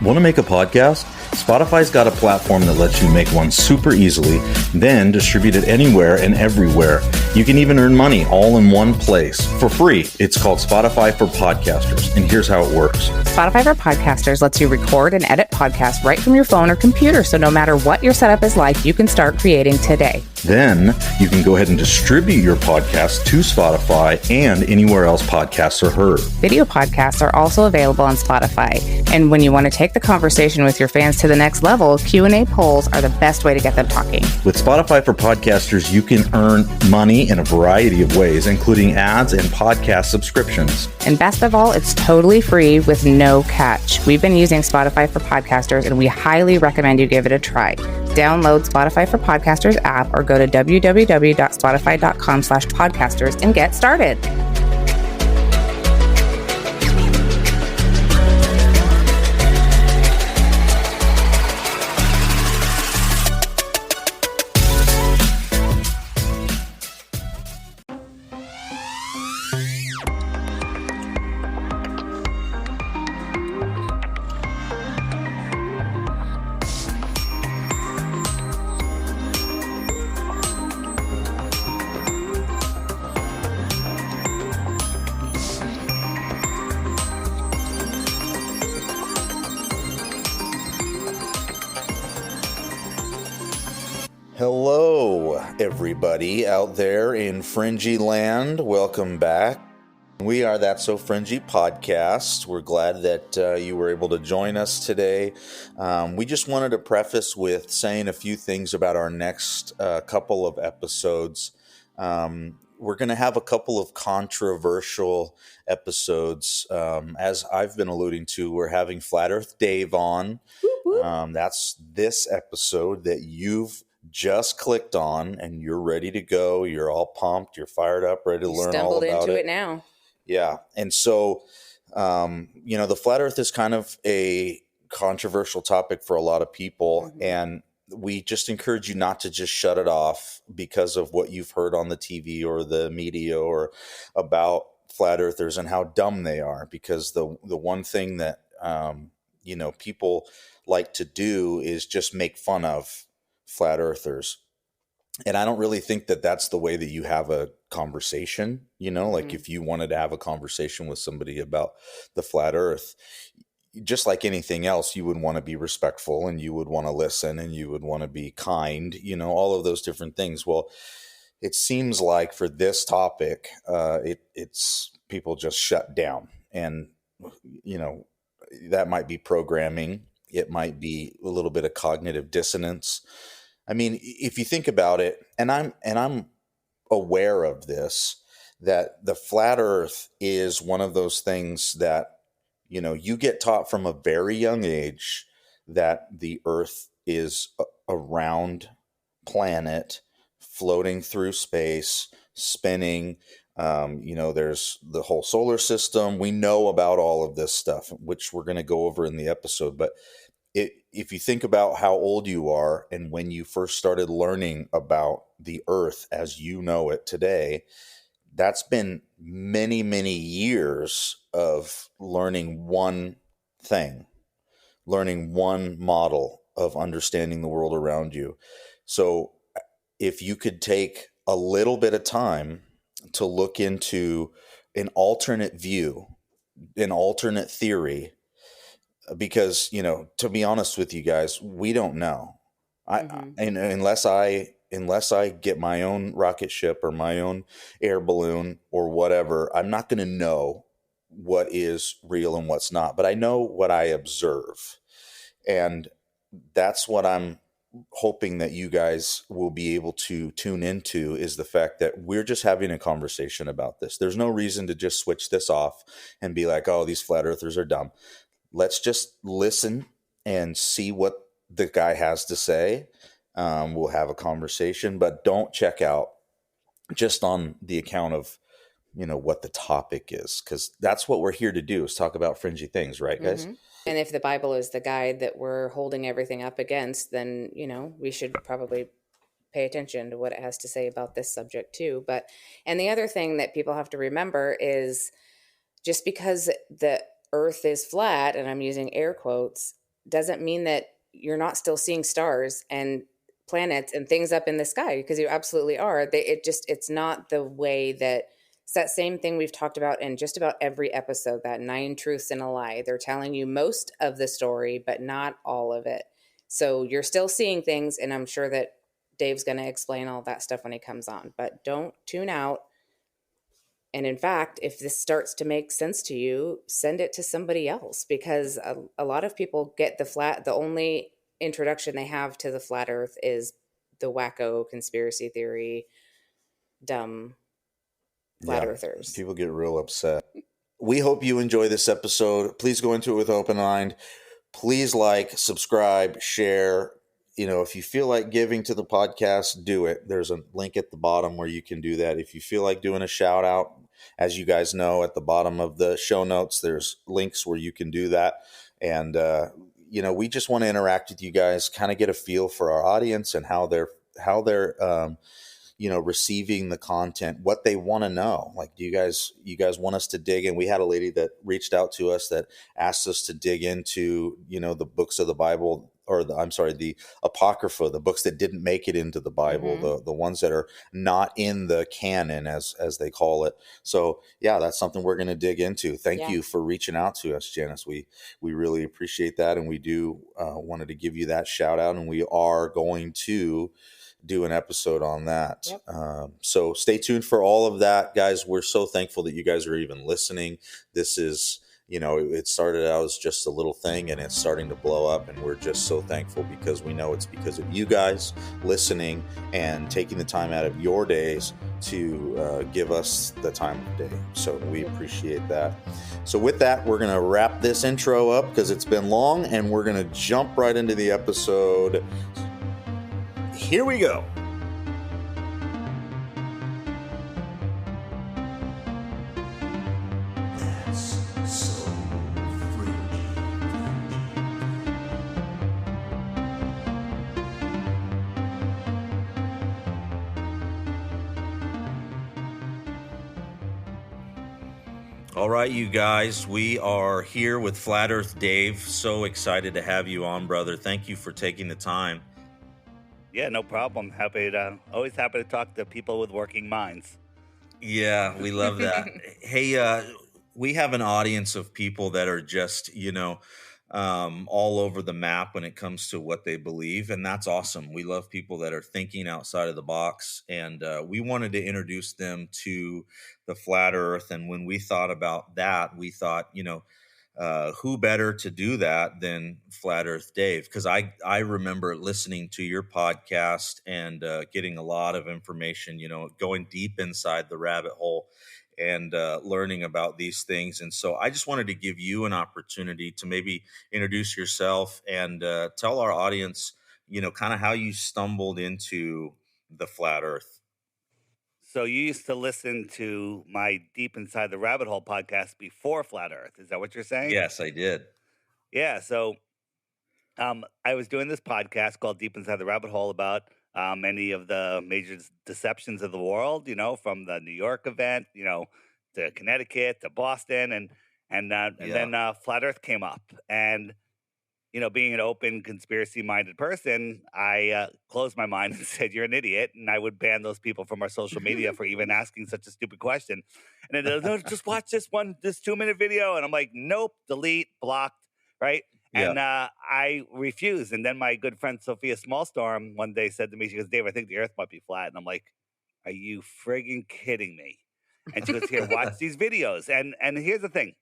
Want to make a podcast? Spotify's got a platform that lets you make one super easily, then distribute it anywhere and everywhere. You can even earn money all in one place for free. It's called Spotify for Podcasters, and here's how it works. Spotify for Podcasters lets you record and edit podcasts right from your phone or computer, so no matter what your setup is like, you can start creating today. Then you can go ahead and distribute your podcast to Spotify and anywhere else podcasts are heard. Video podcasts are also available on Spotify. And when you want to take the conversation with your fans to the next level, Q&A polls are the best way to get them talking. With Spotify for Podcasters, you can earn money in a variety of ways, including ads and podcast subscriptions. And best of all, it's totally free with no catch. We've been using Spotify for Podcasters, and we highly recommend you give it a try. Download Spotify for Podcasters app or go to www.spotify.com/podcasters and get started. Hello, everybody out there in Fringy land. Welcome back. We are That's So Fringy podcast. We're glad that you were able to join us today. We just wanted to preface with saying a few things about our next couple of episodes. We're going to have a couple of controversial episodes. As I've been alluding to, we're having Flat Earth Dave on. That's this episode that you've just clicked on and you're ready to go. You're all pumped. You're fired up, ready to learn all about it. Stumbled into it now. Yeah. And so, the flat earth is kind of a controversial topic for a lot of people. Mm-hmm. And we just encourage you not to just shut it off because of what you've heard on the TV or the media or about flat earthers and how dumb they are. Because the one thing that, people like to do is just make fun of flat earthers. And I don't really think that that's the way that you have a conversation, like if you wanted to have a conversation with somebody about the flat earth, just like anything else, you would want to be respectful and you would want to listen and you would want to be kind, all of those different things. Well, it seems like for this topic, it's people just shut down and, that might be programming. It might be a little bit of cognitive dissonance. I mean, if you think about it, and I'm aware of this, that the flat earth is one of those things that, you get taught from a very young age that the earth is a round planet floating through space, spinning. There's the whole solar system. We know about all of this stuff, which we're going to go over in the episode. But if you think about how old you are and when you first started learning about the earth as you know it today, that's been many, many years of learning one thing, learning one model of understanding the world around you. So if you could take a little bit of time to look into an alternate view, an alternate theory, because, to be honest with you guys, we don't know. And unless I get my own rocket ship or my own air balloon or whatever, I'm not going to know what is real and what's not. But I know what I observe. And that's what I'm hoping that you guys will be able to tune into, is the fact that we're just having a conversation about this. There's no reason to just switch this off and be like, oh, these flat earthers are dumb. Let's just listen and see what the guy has to say. We'll have a conversation, but don't check out just on the account of, what the topic is, because that's what we're here to do, is talk about fringy things, right, guys? Mm-hmm. And if the Bible is the guide that we're holding everything up against, then, we should probably pay attention to what it has to say about this subject too. And the other thing that people have to remember is just because the earth is flat, and I'm using air quotes, doesn't mean that you're not still seeing stars and planets and things up in the sky, because you absolutely are. It's not the way that it's that same thing we've talked about in just about every episode, that 9 truths and a lie. They're telling you most of the story, but not all of it. So you're still seeing things, and I'm sure that Dave's going to explain all that stuff when he comes on, but don't tune out. And in fact, if this starts to make sense to you, send it to somebody else, because a lot of people get the only introduction they have to the flat earth is the wacko conspiracy theory, dumb flat Yeah, earthers. people get real upset. We hope you enjoy this episode. Please go into it with open mind. Please like, subscribe, share. If you feel like giving to the podcast, do it. There's a link at the bottom where you can do that. If you feel like doing a shout out, as you guys know, at the bottom of the show notes, there's links where you can do that. And, we just want to interact with you guys, kind of get a feel for our audience and how they're receiving the content, what they want to know. Like, do you guys want us to dig in? We had a lady that reached out to us that asked us to dig into, the books of the Bible, or the Apocrypha, the books that didn't make it into the Bible, the ones that are not in the canon, as they call it. So yeah, that's something we're going to dig into. Thank you for reaching out to us, Janice. We really appreciate that. And we do wanted to give you that shout out, and we are going to do an episode on that. Yep. So stay tuned for all of that, guys. We're so thankful that you guys are even listening. This is, it started out as just a little thing, and it's starting to blow up, and we're just so thankful, because we know it's because of you guys listening and taking the time out of your days to give us the time of day. So we appreciate that. So with that, we're going to wrap this intro up because it's been long, and we're going to jump right into the episode. Here we go. That's so fringy. All right, you guys, we are here with Flat Earth Dave. So excited to have you on, brother. Thank you for taking the time. Yeah, no problem. Always happy to talk to people with working minds. Yeah, we love that. Hey, we have an audience of people that are just, all over the map when it comes to what they believe. And that's awesome. We love people that are thinking outside of the box. And we wanted to introduce them to the flat earth. And when we thought about that, we thought, who better to do that than Flat Earth Dave? Because I remember listening to your podcast and getting a lot of information, going deep inside the rabbit hole and learning about these things. And so I just wanted to give you an opportunity to maybe introduce yourself and tell our audience, kind of how you stumbled into the Flat Earth. So you used to listen to my Deep Inside the Rabbit Hole podcast before Flat Earth. Is that what you're saying? Yes, I did. Yeah. So I was doing this podcast called Deep Inside the Rabbit Hole about many of the major deceptions of the world, from the New York event, to Connecticut, to Boston, and then Flat Earth came up. And being an open, conspiracy-minded person, I closed my mind and said, "You're an idiot," and I would ban those people from our social media for even asking such a stupid question. And then no, just watch this 2-minute video, and I'm like, "Nope, delete, blocked," right? Yeah. And I refused. And then my good friend Sophia Smallstorm one day said to me, she goes, "Dave, I think the Earth might be flat," and I'm like, "Are you friggin' kidding me?" And she goes, "Here, watch these videos." And here's the thing: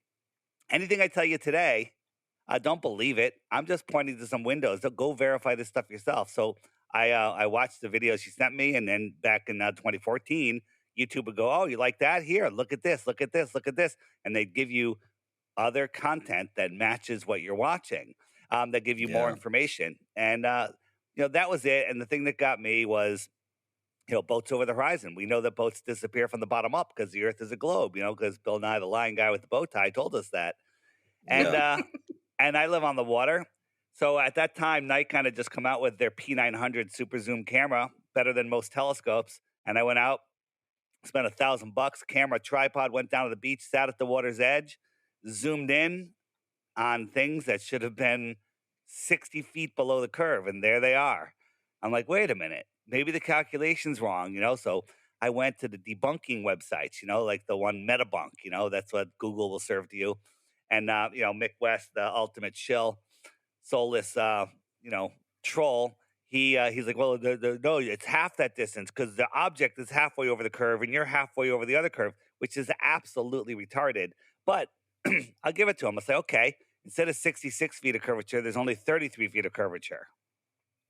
anything I tell you today, don't believe it. I'm just pointing to some windows. Go verify this stuff yourself. So I watched the video she sent me, and then back in 2014, YouTube would go, "Oh, you like that? Here, look at this, look at this, look at this," and they'd give you other content that matches what you're watching. That give you more information, and that was it. And the thing that got me was, boats over the horizon. We know that boats disappear from the bottom up because the Earth is a globe. Because Bill Nye, the lying guy with the bow tie, told us that. And and I live on the water. So at that time, Nikon had just come out with their P900 super zoom camera, better than most telescopes. And I went out, spent $1,000, camera, tripod, went down to the beach, sat at the water's edge, zoomed in on things that should have been 60 feet below the curve, and there they are. I'm like, wait a minute, maybe the calculation's wrong, So I went to the debunking websites, like the one Metabunk, that's what Google will serve to you. And, Mick West, the ultimate shill, soulless, you know, troll. He's like, well, no, it's half that distance because the object is halfway over the curve and you're halfway over the other curve, which is absolutely retarded. But I'll give it to him. I'll say, okay, instead of 66 feet of curvature, there's only 33 feet of curvature.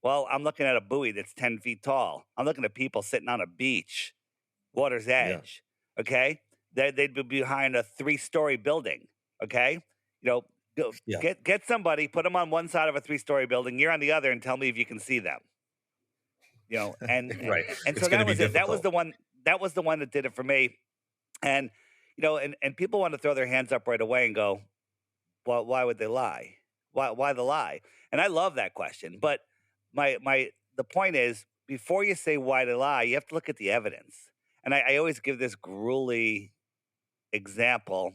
Well, I'm looking at a buoy that's 10 feet tall. I'm looking at people sitting on a beach, water's Yeah. edge. Okay. They'd be behind a 3-story building. Okay. You know, go Yeah. get somebody, put them on one side of a 3-story building, you're on the other, and tell me if you can see them. Right. And It's so going to that be was it. That was difficult. the one. That was the one that did it for me. And and people want to throw their hands up right away and go, well, why would they lie? Why the lie? And I love that question. But the point is, before you say why they lie, you have to look at the evidence. And I always give this gruely example.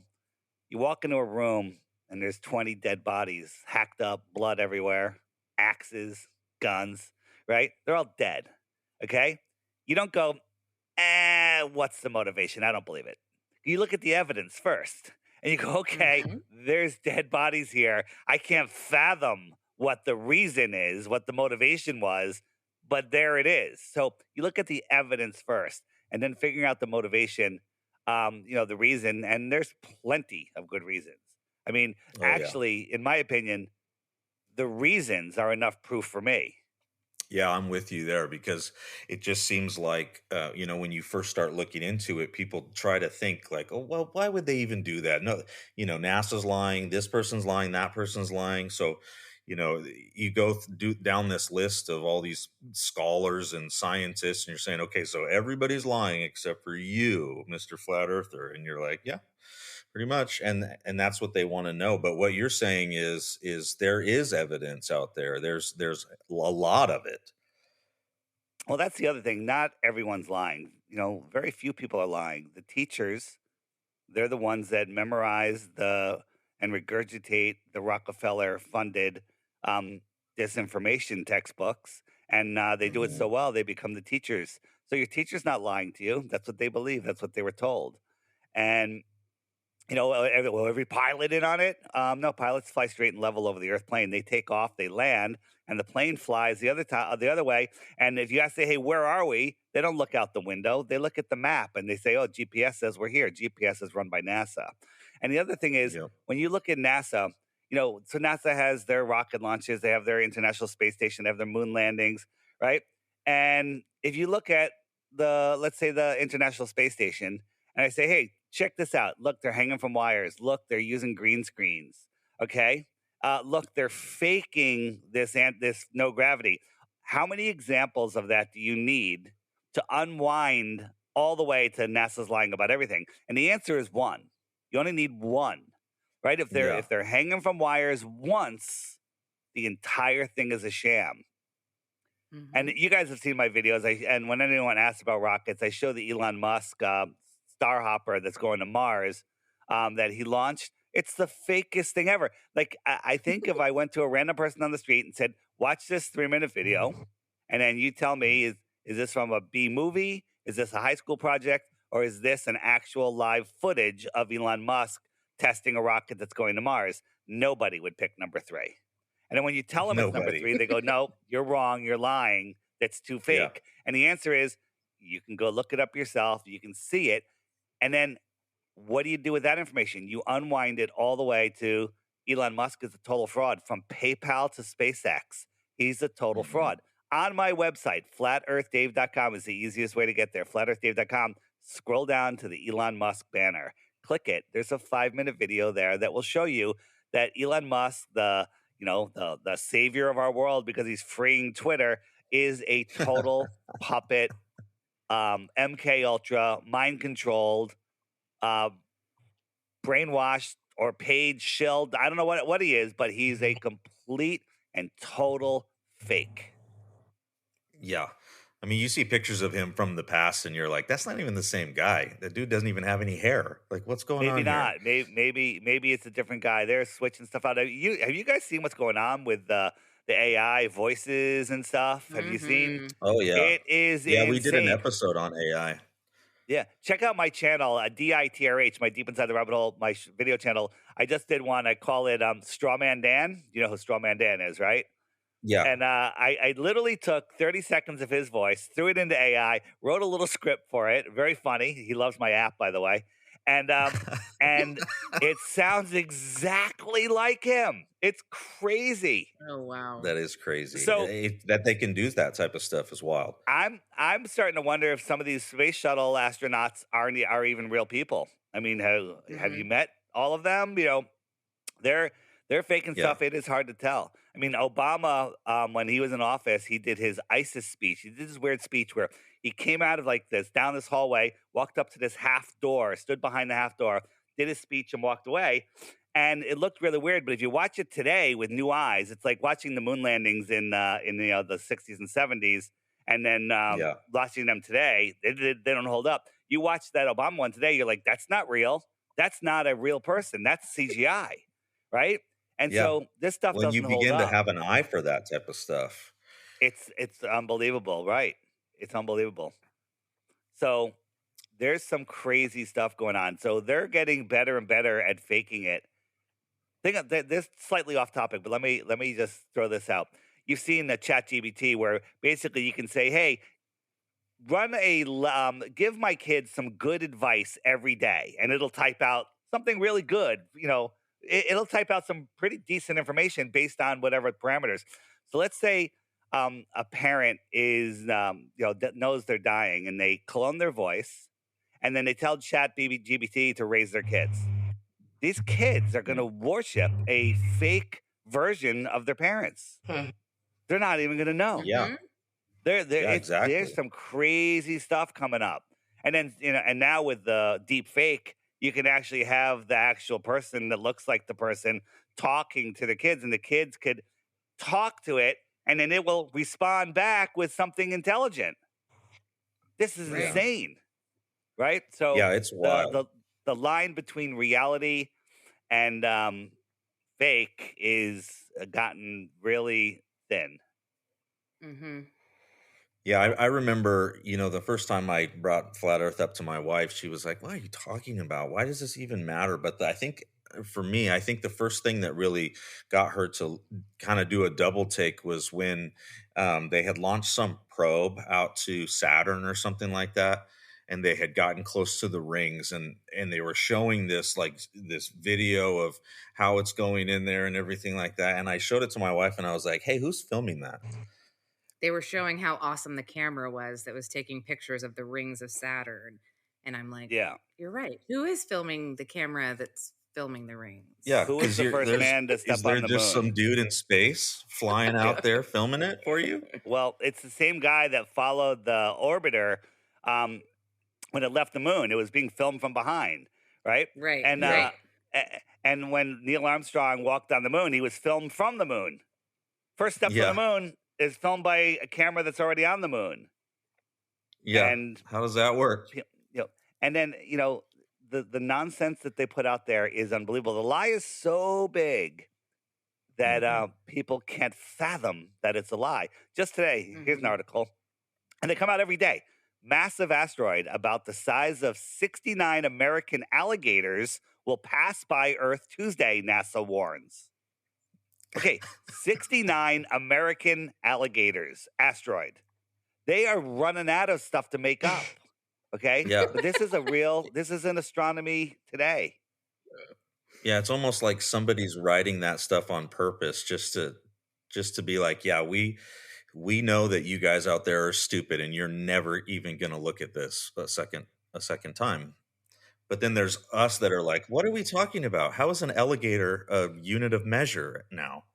You walk into a room and there's 20 dead bodies, hacked up, blood everywhere, axes, guns, right? They're all dead. Okay? You don't go, what's the motivation? I don't believe it. You look at the evidence first and you go, okay, Mhm. there's dead bodies here. I can't fathom what the reason is, what the motivation was, but there it is. So you look at the evidence first and then figuring out the motivation, the reason, and there's plenty of good reasons. I mean, Oh, yeah. actually, in my opinion, the reasons are enough proof for me. Yeah, I'm with you there because it just seems like, when you first start looking into it, people try to think like, oh, well, why would they even do that? No, NASA's lying, this person's lying, that person's lying. So, you go down this list of all these scholars and scientists, and you're saying, okay, so everybody's lying except for you, Mr. Flat Earther. And you're like, yeah, pretty much. And that's what they want to know. But what you're saying is there is evidence out there. There's a lot of it. Well, that's the other thing. Not everyone's lying. Very few people are lying. The teachers, they're the ones that memorize and regurgitate the Rockefeller funded um, disinformation textbooks. And they do it Mhm. so well, they become the teachers. So your teacher's not lying to you. That's what they believe. That's what they were told. And will every pilot in on it? No, pilots fly straight and level over the Earth plane. They take off, they land, and the plane flies the other way. And if you ask, say, "Hey, where are we?" They don't look out the window. They look at the map and they say, "Oh, GPS says we're here." GPS is run by NASA. And the other thing is, Yeah. when you look at NASA, so NASA has their rocket launches, they have their International Space Station, they have their moon landings, right? And if you look at let's say the International Space Station, and I say, hey, check this out. Look, they're hanging from wires. Look, they're using green screens. Okay. Look, they're faking this no gravity. How many examples of that do you need to unwind all the way to NASA's lying about everything? And the answer is one. You only need one, right? If they're Yeah. if they're hanging from wires once, the entire thing is a sham. And Mhm. you guys have seen my videos. And when anyone asks about rockets, I show the Elon Musk star hopper that's going to Mars that he launched. It's the fakest thing ever. Like I think if I went to a random person on the street and said, "Watch this 3-minute video," and then you tell me, is this from a B movie? Is this a high school project? Or is this an actual live footage of Elon Musk testing a rocket that's going to Mars? Nobody would pick number 3. And then when you tell them it's number Nobody. 3, they go, "No, you're wrong. You're lying. That's too Yeah. fake." And the answer is, you can go look it up yourself. You can see it. And then what do you do with that information? You unwind it all the way to Elon Musk is a total fraud from PayPal to SpaceX. He's a total Mhm. fraud. On my website, flatearthdave.com is the easiest way to get there. Flatearthdave.com. Scroll down to the Elon Musk banner. Click it. There's a 5-minute video there that will show you that Elon Musk, the savior of our world because he's freeing Twitter, is a total puppet, MK Ultra, mind controlled, uh, brainwashed or paid shilled. I don't know what he is, but he's a complete and total fake. Yeah. I mean, you see pictures of him from the past, and you're like, "That's not even the same guy. That dude doesn't even have any hair. Like, what's going Maybe on here?" not. Maybe it's a different guy. They're switching stuff out. Have you guys seen what's going on with the AI voices and stuff? Have you seen? Mm-hmm. Oh yeah, It is yeah. We did an insane. episode on AI. Yeah, check out my channel, DITRH, my Deep Inside the Rabbit Hole, my video channel. I just did one. I call it Strawman Dan. You know who Strawman Dan is, right? Yeah, And I literally took 30 seconds of his voice, threw it into AI, wrote a little script for it. Very funny. He loves my app, by the way. And it sounds exactly like him. It's crazy. Oh wow. that is crazy. So That they can do that type of stuff is wild. I'm starting to wonder if some of these space shuttle astronauts are even real people. I mean, have you Mm-hmm. met all of them? They're faking Yeah, stuff. It is hard to tell. I mean, Obama, when he was in office, he did his ISIS speech. He did this weird speech where he came out of like this down this hallway, walked up to this half door, stood behind the half door, did his speech, and walked away. And it looked really weird. But if you watch it today with new eyes, it's like watching the moon landings in the 60s and 70s, and then yeah, watching them today. They don't hold up. You watch that Obama one today, you're like, that's not real. That's not a real person. That's CGI, right? And yeah. so this stuff When you doesn't hold begin to up. have an eye for that type of stuff, It's unbelievable, right? It's unbelievable. So there's some crazy stuff going on. So they're getting better and better at faking it. Think of this slightly off topic, but let me just throw this out. You've seen the Chat GBT where basically you can say, "Hey, give my kids some good advice every day," and it'll type out something really good. It'll type out some pretty decent information based on whatever parameters. So let's say a parent is knows they're dying and they clone their voice, and then they tell Chat GBT to raise their kids. These kids are going to worship a fake version of their parents. They're not even going to know. yeah, Mm-hmm. yeah, There's exactly. some crazy stuff coming up. And then, and now with the deep fake, you can actually have the actual person that looks like the person talking to the kids, and the kids could talk to it, and then it will respond back with something intelligent. This is Right. insane, right? So Yeah, it's the wild. the line between reality and fake is gotten really thin. Mm-hmm. Yeah, I remember, the first time I brought flat Earth up to my wife, she was like, "What are you talking about? Why does this even matter?" But I think for me, I think the first thing that really got her to kind of do a double take was when they had launched some probe out to Saturn or something like that, and they had gotten close to the rings, and they were showing this video of how it's going in there and everything like that. And I showed it to my wife, and I was like, "Hey, who's filming that?" They were showing how awesome the camera was that was taking pictures of the rings of Saturn. And I'm like, Yeah. you're right. Who is filming the camera that's filming the rings? Yeah, Who was because the first man to is step there on the just some moon? dude in space flying out there filming it for you? Well, it's the same guy that followed the orbiter um, when it left the moon. It was being filmed from behind, right? Right. And Yeah, and when Neil Armstrong walked on the moon, he was filmed from the moon. First steps on the yeah, moon is filmed by a camera that's already on the moon, yeah. and How does that work? and then the nonsense that they put out there is unbelievable. The lie is so big that Mhm. people can't fathom that it's a lie. Just today, here's an Mhm. article, and they come out every day. Massive asteroid about the size of 69 American alligators will pass by Earth Tuesday, NASA warns. Okay, 69 American alligators, asteroid. They are running out of stuff to make up. Okay, Yeah, but this is an astronomy today. yeah. It's almost like somebody's writing that stuff on purpose just to be like, yeah, we know that you guys out there are stupid and you're never even going to look at this a second time. But then there's us that are like, what are we talking about? How is an alligator a unit of measure now?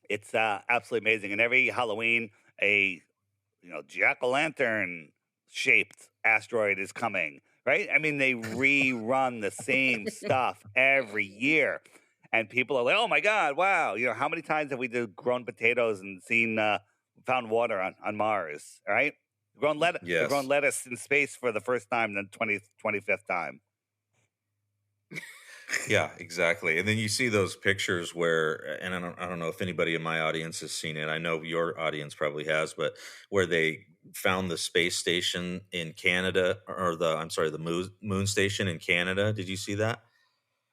It's absolutely amazing. And every Halloween, a jack-o'-lantern shaped asteroid is coming, right? I mean, they rerun the same stuff every year. And people are like, oh my God, wow. How many times have we grown potatoes and seen found water on Mars. All right, they're growing Yes. lettuce in space for the first time, the 25th time. Yeah, exactly. And then you see those pictures where, and I don't know if anybody in my audience has seen it. I know your audience probably has, but where they found the space station in Canada, or I'm sorry, the moon station in Canada. Did you see that?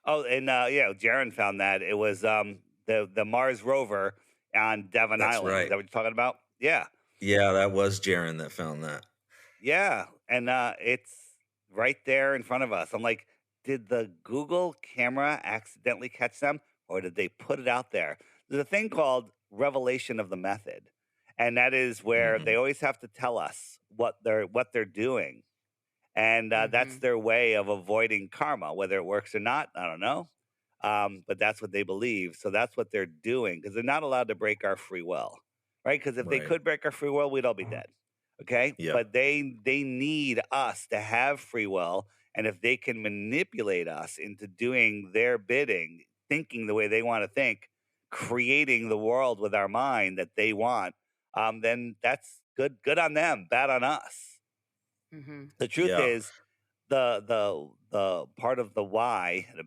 Oh, and yeah, Jaron found that it was the Mars rover on Devon That's Island. Is right. that what you're talking about? Yeah. Yeah, that was Jaron that found that. Yeah, and it's right there in front of us. I'm like, did the Google camera accidentally catch them, or did they put it out there? There's a thing called revelation of the method, and that is where Hmm. they always have to tell us what they're doing, and that's Mm-hmm. their way of avoiding karma. Whether it works or not, I don't know, but that's what they believe. So that's what they're doing because they're not allowed to break our free will, right? Because if they Right. could break our free will, we'd all be dead. Okay, Yep. but they need us to have free will, and if they can manipulate us into doing their bidding, thinking the way they want to think, creating the world with our mind that they want, then that's good on them, bad on us. Mm-hmm. The truth Yeah. is, the part of the why, the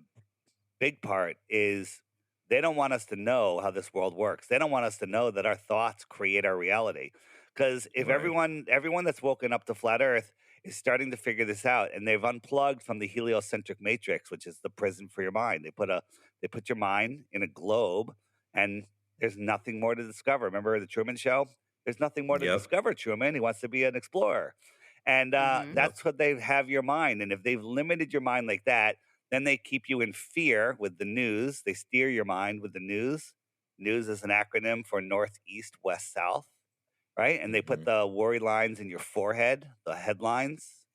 big part is they don't want us to know how this world works. They don't want us to know that our thoughts create our reality. Because if Right. everyone that's woken up to flat Earth is starting to figure this out, and they've unplugged from the heliocentric matrix, which is the prison for your mind. They put your mind in a globe, and there's nothing more to discover. Remember the Truman Show? There's nothing more to Yep. discover. Truman, he wants to be an explorer, and Mm-hmm. Yep. that's what they have your mind. And if they've limited your mind like that, then they keep you in fear with the news. They steer your mind with the news. News is an acronym for North, East, West, South, right? And they put Hmm. the worry lines in your forehead, the headlines,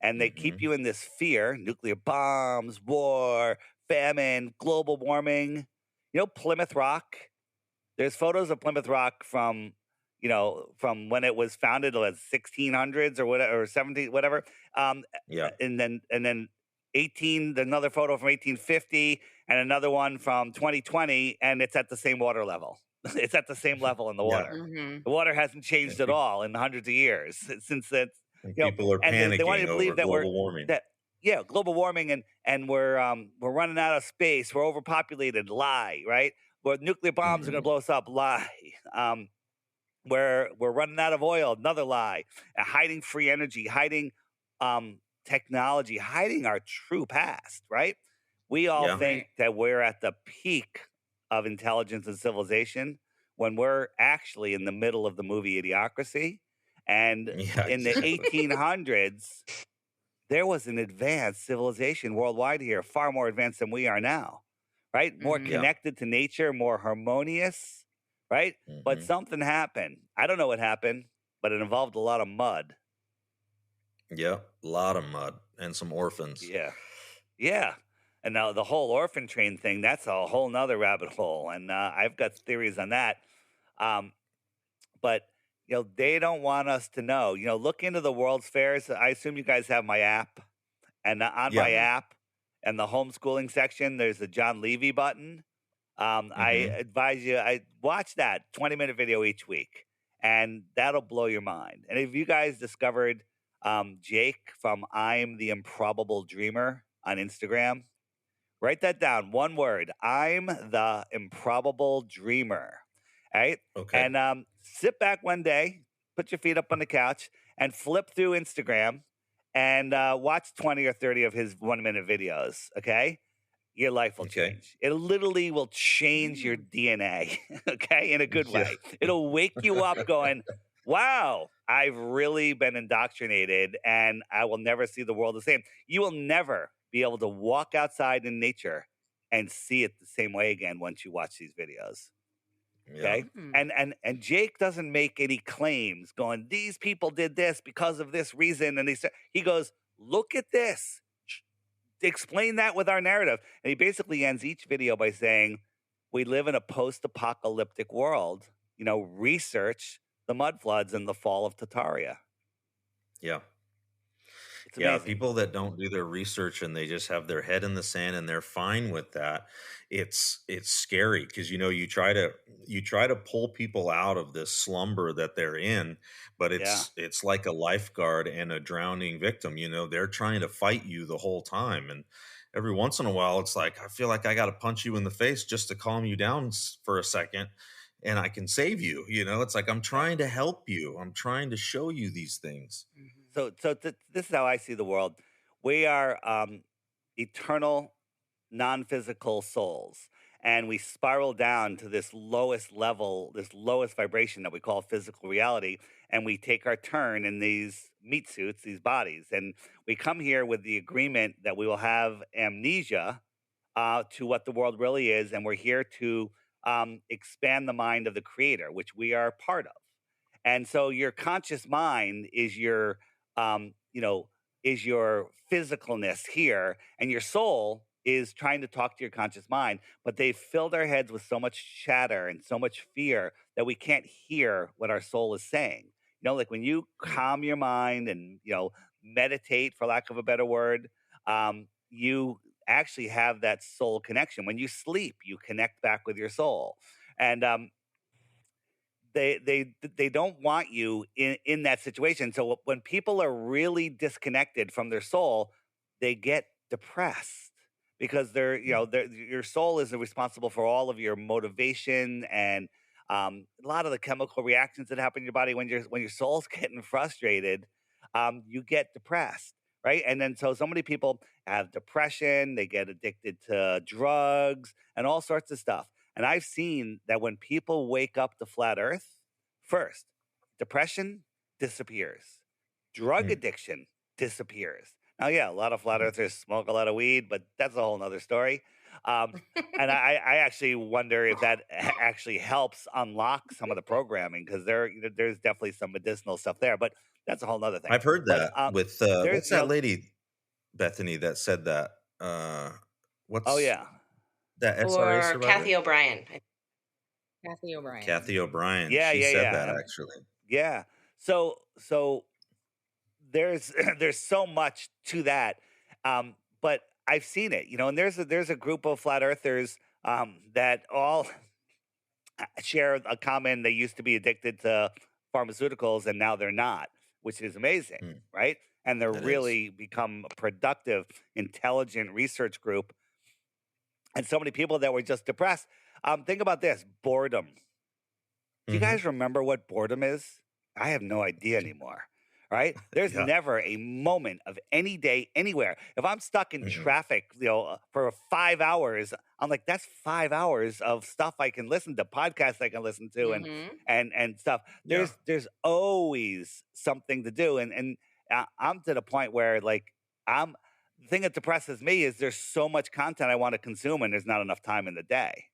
and they keep Hmm. you in this fear: nuclear bombs, war, famine, global warming. Plymouth Rock. There's photos of Plymouth Rock from, from when it was founded, like 1600s or whatever, or 17, whatever. Um, Yeah. and then 18, another photo from 1850, and another one from 2020, and it's at the same water level. It's at the same level in the Yeah. water. Mm-hmm. The water hasn't And, changed at all in hundreds of years since that. and You know, people are and they want you panicking to over believe that global warming. yeah, global warming, and we're running out of space. We're overpopulated. Lie, right? Where nuclear bombs are going to Hmm. blow us up. Lie. We're running out of oil. Another lie. Hiding free energy. Hiding technology. Hiding our true past. Right? We all Yeah. think Right. that we're at the peak of intelligence and civilization when we're actually in the middle of the movie Idiocracy. And Yeah. in the Exactly. 1800s, there was an advanced civilization worldwide here, far more advanced than we are now, right? More Mm-hmm. Yeah. connected to nature, more harmonious, right? But Hmm. something happened. I don't know what happened, but it involved a lot of mud. Yep. A lot of mud and some orphans. Yeah. Yeah. And now the whole orphan train thing, that's a whole nother rabbit hole. And I've got theories on that. Um, but they don't want us to know. Look into the World's Fairs. I assume you guys have my app. And on my Yeah. Mm-hmm. app and the homeschooling section, there's the John Levy button. I Hmm. advise you, I watch that 20-minute video each week, and that'll blow your mind. And if you guys discovered Jake from I'm the Improbable Dreamer on Instagram, write that down. One word. I'm the Improbable Dreamer. Right? Okay. And sit back one day, put your feet up on the couch, and flip through Instagram and watch 20 or 30 of his 1-minute videos. Okay? Your life will Okay. change. It literally will change your Mm. DNA. Okay? In a good Yeah. way. It'll wake you up going, wow, I've really been indoctrinated and I will never see the world the same. You will never be able to walk outside in nature and see it the same way again once you watch these videos. Yeah. Okay. Mm-hmm. And Jake doesn't make any claims going, these people did this because of this reason. And he goes, look at this. Explain that with our narrative. And he basically ends each video by saying, we live in a post-apocalyptic world. Research the mud floods and the fall of Tataria. Yeah. It's Yeah, amazing. people that don't do their research and they just have their head in the sand and they're fine with that. It's scary because you try to pull people out of this slumber that they're in, but Yeah. it's like a lifeguard and a drowning victim. They're trying to fight you the whole time, and every once in a while, it's like I feel like I got to punch you in the face just to calm you down for a second, and I can save you. It's like I'm Yeah. trying to help you. I'm trying to show you these things. So this is how I see the world. We are eternal, non-physical souls, and we spiral down to this lowest level, this lowest vibration that we call physical reality, and we take our turn in these meat suits, these bodies, and we come here with the agreement that we will have amnesia to what the world really is, and we're here to expand the mind of the creator, which we are part of. And so your conscious mind is your um you know is your physicalness here, and your soul is trying to talk to your conscious mind, but they've filled our heads with so much chatter and so much fear that we can't hear what our soul is saying. Like when you calm your mind and meditate, for lack of a better word, you actually have that soul connection. When you sleep, you connect back with your soul. And they don't want you in that situation. So when people are really disconnected from their soul, they get depressed because your soul is responsible for all of your motivation and a lot of the chemical reactions that happen in your body when your soul's getting frustrated. You get depressed, right? And then so many people have depression, they get addicted to drugs and all sorts of stuff. And I've seen that when people wake up to flat earth, first, depression disappears, drug Mm. addiction disappears. Now, yeah, a lot of flat earthers smoke a lot of weed, but that's a whole nother story. Um, and I actually wonder if that actually helps unlock some of the programming, because there's definitely some medicinal stuff there, but that's a whole nother thing. I've heard But that with there's, what's that lady, Bethany, that said that? oh What's yeah, that SRA Or survivor? Kathy O'Brien. Kathy O'Brien. Kathy O'Brien. yeah, She yeah, said that yeah, actually. yeah. So there's there's so much to that, but I've seen it, and there's a group of flat earthers that all share a common. They used to be addicted to pharmaceuticals and now they're not, which is amazing, Mm, right? And they're it is. really become a productive, intelligent research group. And so many people that were just depressed. Think about this: boredom. Do you Hmm. guys remember what boredom is? I have no idea anymore. Right? There's Yeah. never a moment of any day anywhere. If I'm stuck in Hmm. traffic, for 5 hours, I'm like, that's 5 hours of stuff I can listen to, podcasts I can listen to, and Mm-hmm. and stuff. Yeah. There's always something to do, and I'm to the point where I'm. The thing that depresses me is there's so much content I want to consume, and there's not enough time in the day.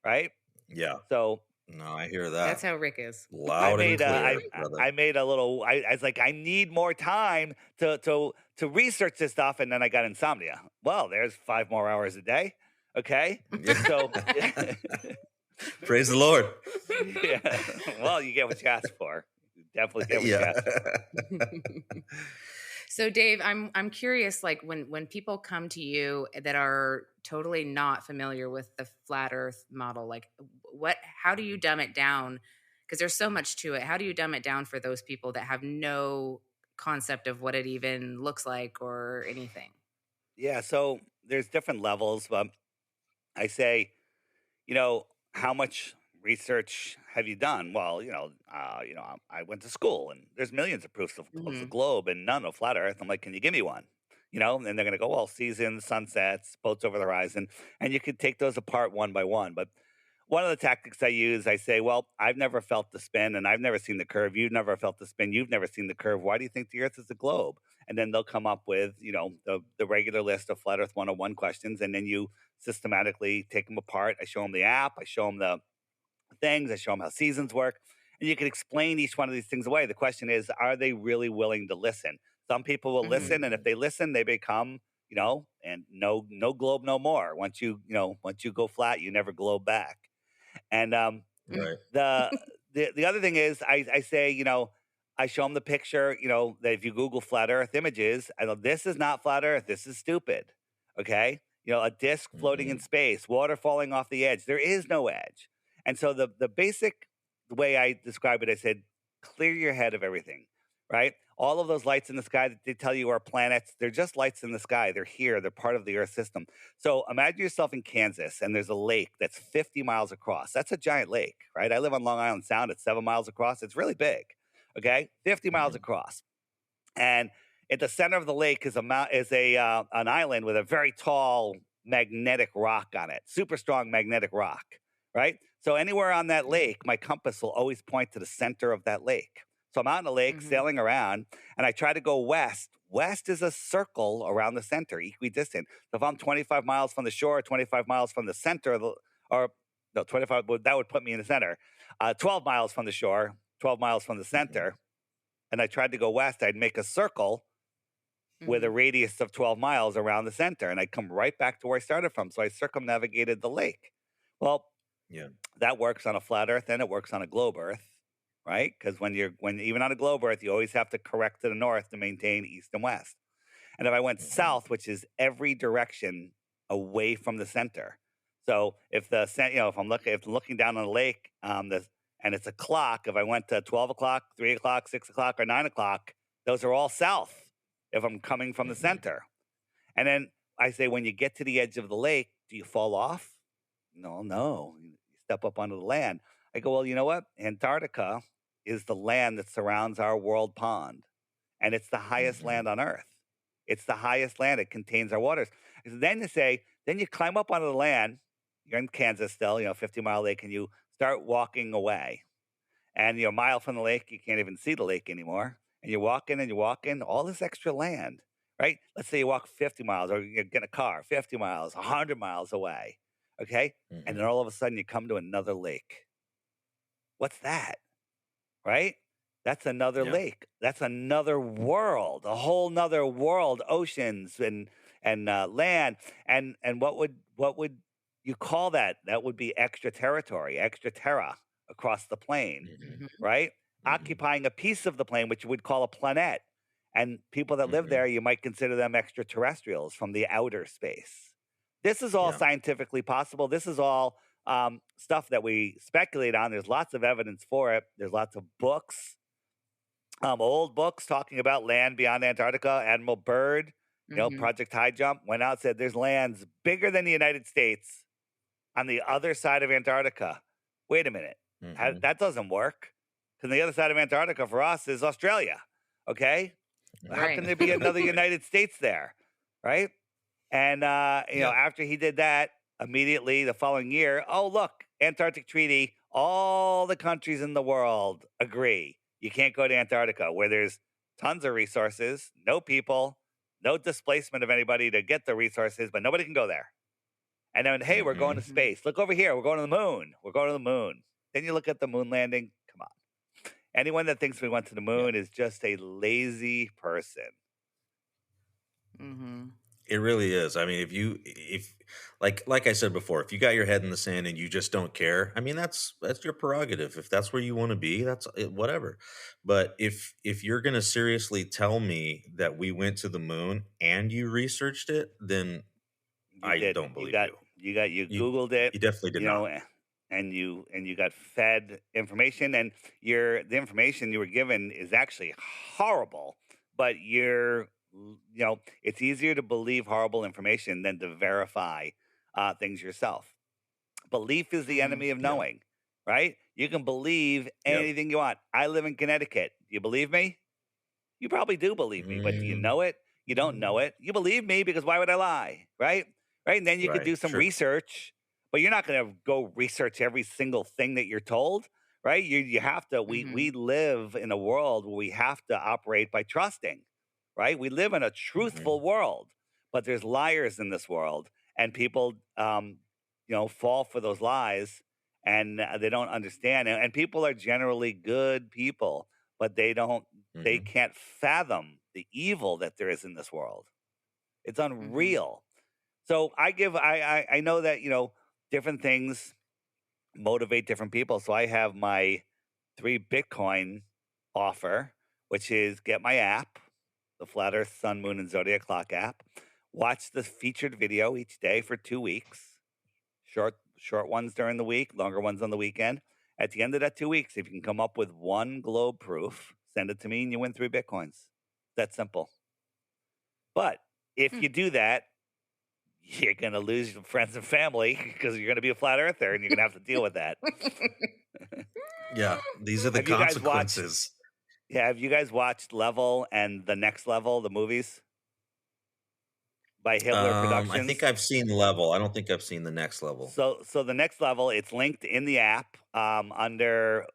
Right? Yeah. So No, I hear That's that how Rick is. I loud and made a clear, brother. I made a little. I was like, I need more time to research this stuff, and then I got insomnia. Well, there's 5 more hours a day. Okay, so Praise the Lord. yeah. Well, you get what you ask for. You definitely get what you Yeah. ask for. So Dave, I'm curious, like when people come to you that are totally not familiar with the flat earth model, like how do you dumb it down? Because there's so much to it. How do you dumb it down for those people that have no concept of what it even looks like or anything? Yeah. So there's different levels, but I say, how much research have you done? Well, I went to school and there's millions of proofs of the Hmm. globe and none of flat Earth. I'm like, can you give me one? And they're going to go, well, seasons, sunsets, boats over the horizon. And you could take those apart one by one. But one of the tactics I use, I say, well, I've never felt the spin and I've never seen the curve. You've never felt the spin. You've never seen the curve. Why do you think the Earth is a globe? And then they'll come up with, the regular list of Flat Earth 101 questions. And then you systematically take them apart. I show them the app. I show them the things. I show them how seasons work. And you can explain each one of these things away. The question is, are they really willing to listen? Some people will Hmm. listen, and if they listen, they become, and no globe no more. Once you go flat, you never globe back. And Right. the the other thing is, I say, I show them the picture, that if you Google flat Earth images, I go, this is not flat Earth. This is stupid. Okay. A disc floating in Mm-hmm. space, water falling off the edge. There is no edge. And so the basic way I describe it, I said, clear your head of everything, right? All of those lights in the sky that they tell you are planets, they're just lights in the sky. They're here. They're part of the Earth system. So imagine yourself in Kansas and there's a lake that's 50 miles across. That's a giant lake, right? I live on Long Island Sound. It's 7 miles across. It's really big. Okay, 50 miles Mm-hmm. across, and at the center of the lake is an island with a very tall magnetic rock on it, super strong magnetic rock, right? So anywhere on that Yeah. lake, my compass will always point to the center of that lake. So I'm out in the lake Mm-hmm. sailing around, and I try to go west. West is a circle around the center, equidistant. So if I'm 25 miles from the shore, 25 miles from the center of the, or no, 25, that would put me in the center. 12 miles from the shore, 12 miles from the Mm-hmm. center, and I tried to go west, I'd make a circle with a Mm-hmm. radius of 12 miles around the center, and I'd come right back to where I started from. So I circumnavigated the lake. Well, Yeah. that works on a flat Earth and it works on a globe Earth, right? Because when even on a globe Earth, you always have to correct to the north to maintain east and west. And if I went Mm-hmm. south, which is every direction away from the center. So if if I'm looking down on the lake, and it's a clock, if I went to 12 o'clock, 3 o'clock, 6 o'clock, or 9 o'clock, those are all south if I'm coming from the Mm-hmm. center. And then I say, when you get to the edge of the lake, do you fall off? No. You step up onto the land. I go, well, you know what? Antarctica is the land that surrounds our world pond, and it's the highest Mm-hmm. land on Earth. It's the highest land. It contains our waters. So then you climb up onto the land. You're in Kansas still, 50-mile lake, and you start walking away. And you're a mile from the lake, you can't even see the lake anymore. And you're walking, all this extra land, right? Let's say you walk 50 miles or you get in a car, 50 miles, 100 miles away. Okay. And Mm-hmm. then all of a sudden you come to another lake. What's that? Right? That's another Yeah. lake. That's another world, a whole nother world, oceans and land. And what would you call that? That would be extra territory, extra terra across the plane, Mm-hmm. Mm-hmm. right? Mm-hmm. Occupying a piece of the plane, which you would call a planet. And people that live Mm-hmm. there, you might consider them extraterrestrials from the outer space. This is all Yeah. scientifically possible. This is all stuff that we speculate on. There's lots of evidence for it. There's lots of books, old books talking about land beyond Antarctica. Admiral Byrd, Mm-hmm. Project High Jump, went out and said there's lands bigger than the United States on the other side of Antarctica. Wait a minute. Mm-hmm. That doesn't work. Because the other side of Antarctica for us is Australia. Okay? How Right. can there be another United States there? Right? And, Yeah. after he did that, immediately the following year, oh, look, Antarctic Treaty, all the countries in the world agree. You can't go to Antarctica where there's tons of resources, no people, no displacement of anybody to get the resources, but nobody can go there. And then, hey, we're going to Mm-hmm. Mhm. space. Look over here. We're going to the moon. We're going to the moon. Then you look at the moon landing. Come on. Anyone that thinks we went to the moon is just a lazy person. Mm-hmm. It really is. I mean, if like I said before, if you got your head in the sand and you just don't care, I mean, that's your prerogative. If that's where you want to be, that's whatever. But if you're going to seriously tell me that we went to the moon and you researched it, then You I did. don't believe you. You You Googled it, you definitely did not. and you got fed information, and the information you were given is actually horrible. But it's easier to believe horrible information than to verify things yourself. Belief is the Mhm. enemy of Yeah. knowing, right? You can believe Yep. anything you want. I live in Connecticut. Do you believe me? You probably do believe me, but do you Mm, know it? You don't know it. You believe me because why would I lie? Right? Right. And then you could do right. some Sure. research, but you're not going to go research every single thing that you're told. Right. You have to, Mhm. we live in a world where we have to operate by trusting. Right. We live in a Mhm. truthful world, but there's liars in this world, and people, fall for those lies, and they don't understand. And people are generally good people, but they Mhm. can't fathom the evil that there is in this world. It's Mhm. unreal. So I know that, different things motivate different people. So I have my 3 Bitcoin offer, which is get my app, the Flat Earth, Sun, Moon, and Zodiac Clock app. Watch the featured video each day for 2 weeks. Short ones during the week, longer ones on the weekend. At the end of that 2 weeks, if you can come up with one globe proof, send it to me and you win 3 Bitcoins. That's simple. But if you do that, you're going to lose your friends and family because you're going to be a flat earther and you're going to have to deal with that. Yeah, these are the Have you guys consequences. Have you guys watched Level and The Next Level, the movies by Hibbler Productions? I think I've seen Level. I don't think I've seen The Next Level. So The Next Level, it's linked in the app under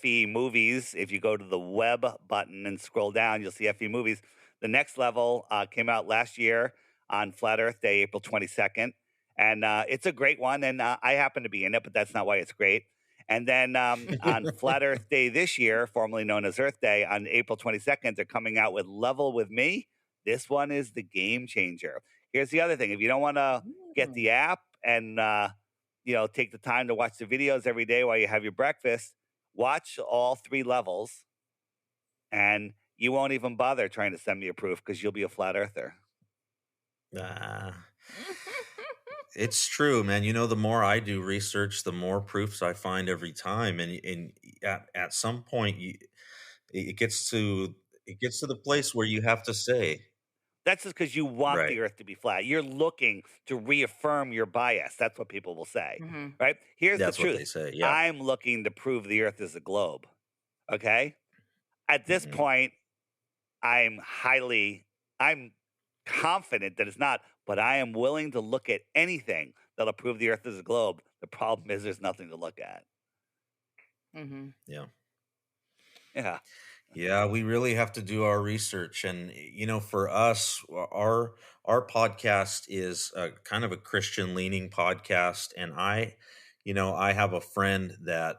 FE Movies. If you go to the web button and scroll down, you'll see FE Movies. The Next Level came out last year on Flat Earth Day, April 22nd. And it's a great one. And I happen to be in it, but that's not why it's great. And then on Flat Earth Day this year, formerly known as Earth Day, on April 22nd, they're coming out with Level with Me. This one is the game changer. Here's the other thing. If you don't want to get the app and take the time to watch the videos every day while you have your breakfast, watch all 3 levels, and you won't even bother trying to send me a proof because you'll be a flat earther. It's true, man. The more I do research, the more proofs I find every time, and at some point, it gets to the place where you have to say, That's just because you want right. the earth to be flat. You're looking to reaffirm your bias. That's what people will say, right? Here's That's the truth. what they say. Yeah. I'm looking to prove the earth is a globe. Okay. At this point, I'm confident that it's not, but I am willing to look at anything that'll prove the earth is a globe. The problem is there's nothing to look at. Yeah. Yeah. Yeah, we really have to do our research. And, for us, our podcast is kind of a Christian leaning podcast. And I have a friend that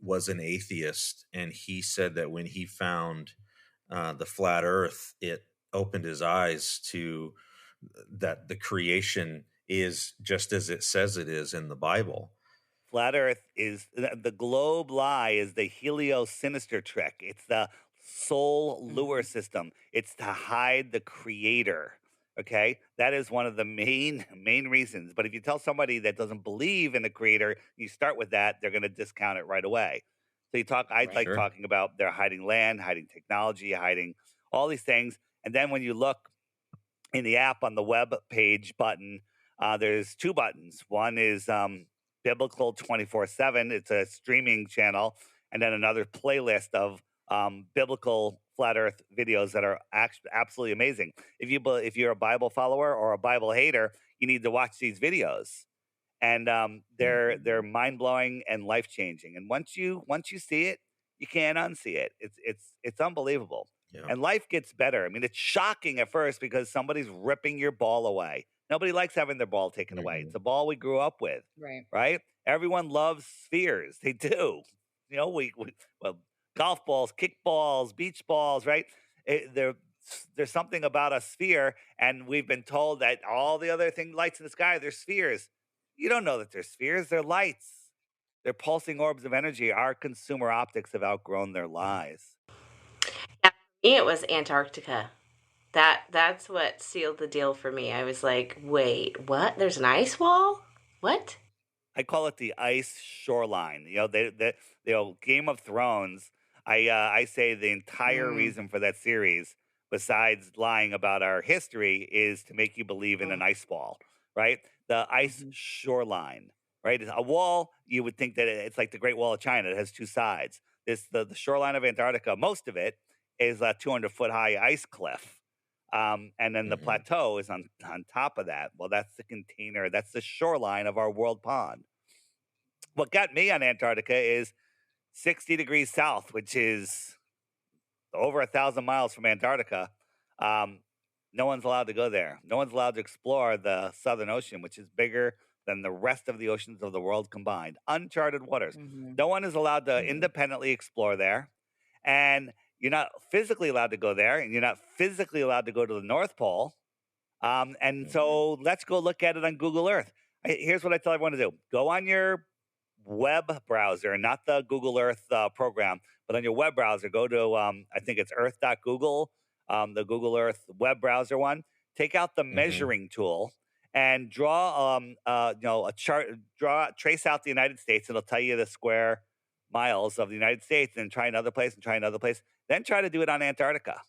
was an atheist, and he said that when he found the flat earth, it opened his eyes to that the creation is just as it says it is in the Bible. Flat Earth is the globe lie is the heliosinister trick. It's the soul lure system. It's to hide the creator. Okay, that is one of the main reasons. But if you tell somebody that doesn't believe in the creator, you start with that, they're going to discount it right away. So I like talking about they're hiding land, hiding technology, hiding all these things. And then when you look in the app on the web page button, there's 2 buttons. One is Biblical 24/7. It's a streaming channel, and then another playlist of biblical flat Earth videos that are absolutely amazing. If you're a Bible follower or a Bible hater, you need to watch these videos, and they're mind blowing and life changing. And once you see it, you can't unsee it. It's unbelievable. Yeah. And life gets better. I mean, it's shocking at first because somebody's ripping your ball away. Nobody likes having their ball taken away. It's a ball we grew up with, right? Everyone loves spheres. They do. Well, golf balls, kick balls, beach balls, right? There's something about a sphere, and we've been told that all the other lights in the sky, they're spheres. You don't know that they're spheres. They're lights. They're pulsing orbs of energy. Our consumer optics have outgrown their lies. For me, it was Antarctica. That's what sealed the deal for me. I was like, wait, what? There's an ice wall? What? I call it the ice shoreline. Game of Thrones. I say the entire reason for that series, besides lying about our history, is to make you believe in an ice wall, right? The ice shoreline, right? A wall, you would think that it's like the Great Wall of China. It has 2 sides. The shoreline of Antarctica, most of it is a 200-foot high ice cliff. And then the plateau is on top of that. Well, that's the container. That's the shoreline of our world pond. What got me on Antarctica is 60 degrees south, which is over 1,000 miles from Antarctica. No one's allowed to go there. No one's allowed to explore the Southern Ocean, which is bigger than the rest of the oceans of the world combined. Uncharted waters. No one is allowed to independently explore there. And you're not physically allowed to go there, and you're not physically allowed to go to the North Pole. So let's go look at it on Google Earth. Here's what I tell everyone to do. Go on your web browser, not the Google Earth program, but on your web browser, go to I think it's earth.google, the Google Earth web browser one. Take out the measuring tool and draw a chart. Trace out the United States. It'll tell you the square miles of the United States, and try another place and try another place. Then try to do it on Antarctica,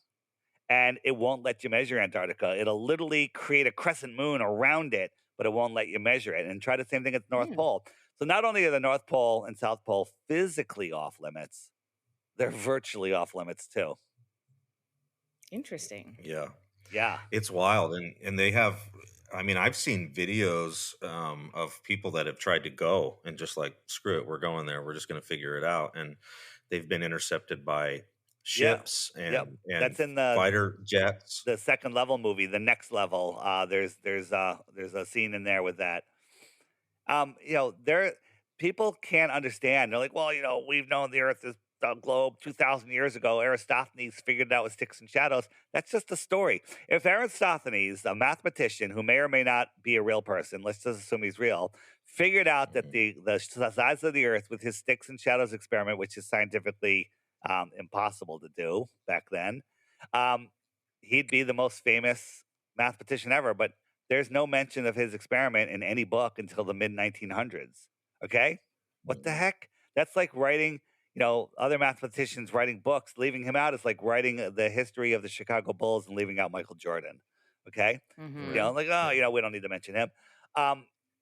and it won't let you measure Antarctica. It'll literally create a crescent moon around it, but it won't let you measure it. And try the same thing at the North Pole. So not only are the North Pole and South Pole physically off limits, they're virtually off limits too. Interesting. Yeah. Yeah. It's wild. And they have, I mean, I've seen videos of people that have tried to go and just like, screw it, we're going there. We're just going to figure it out. And they've been intercepted by ships and That's in the fighter jets. The second level movie, The Next Level. There's a scene in there with that. People can't understand. They're like, well, we've known the Earth is the globe 2,000 years ago. Aristophanes figured it out with sticks and shadows. That's just a story. If Aristophanes, a mathematician who may or may not be a real person, let's just assume he's real, figured out that the size of the Earth with his sticks and shadows experiment, which is scientifically impossible to do back then, he'd be the most famous mathematician ever. But there's no mention of his experiment in any book until the mid 1900s. Okay, what the heck? That's like writing. Other mathematicians writing books, leaving him out is like writing the history of the Chicago Bulls and leaving out Michael Jordan. Okay, we don't need to mention him.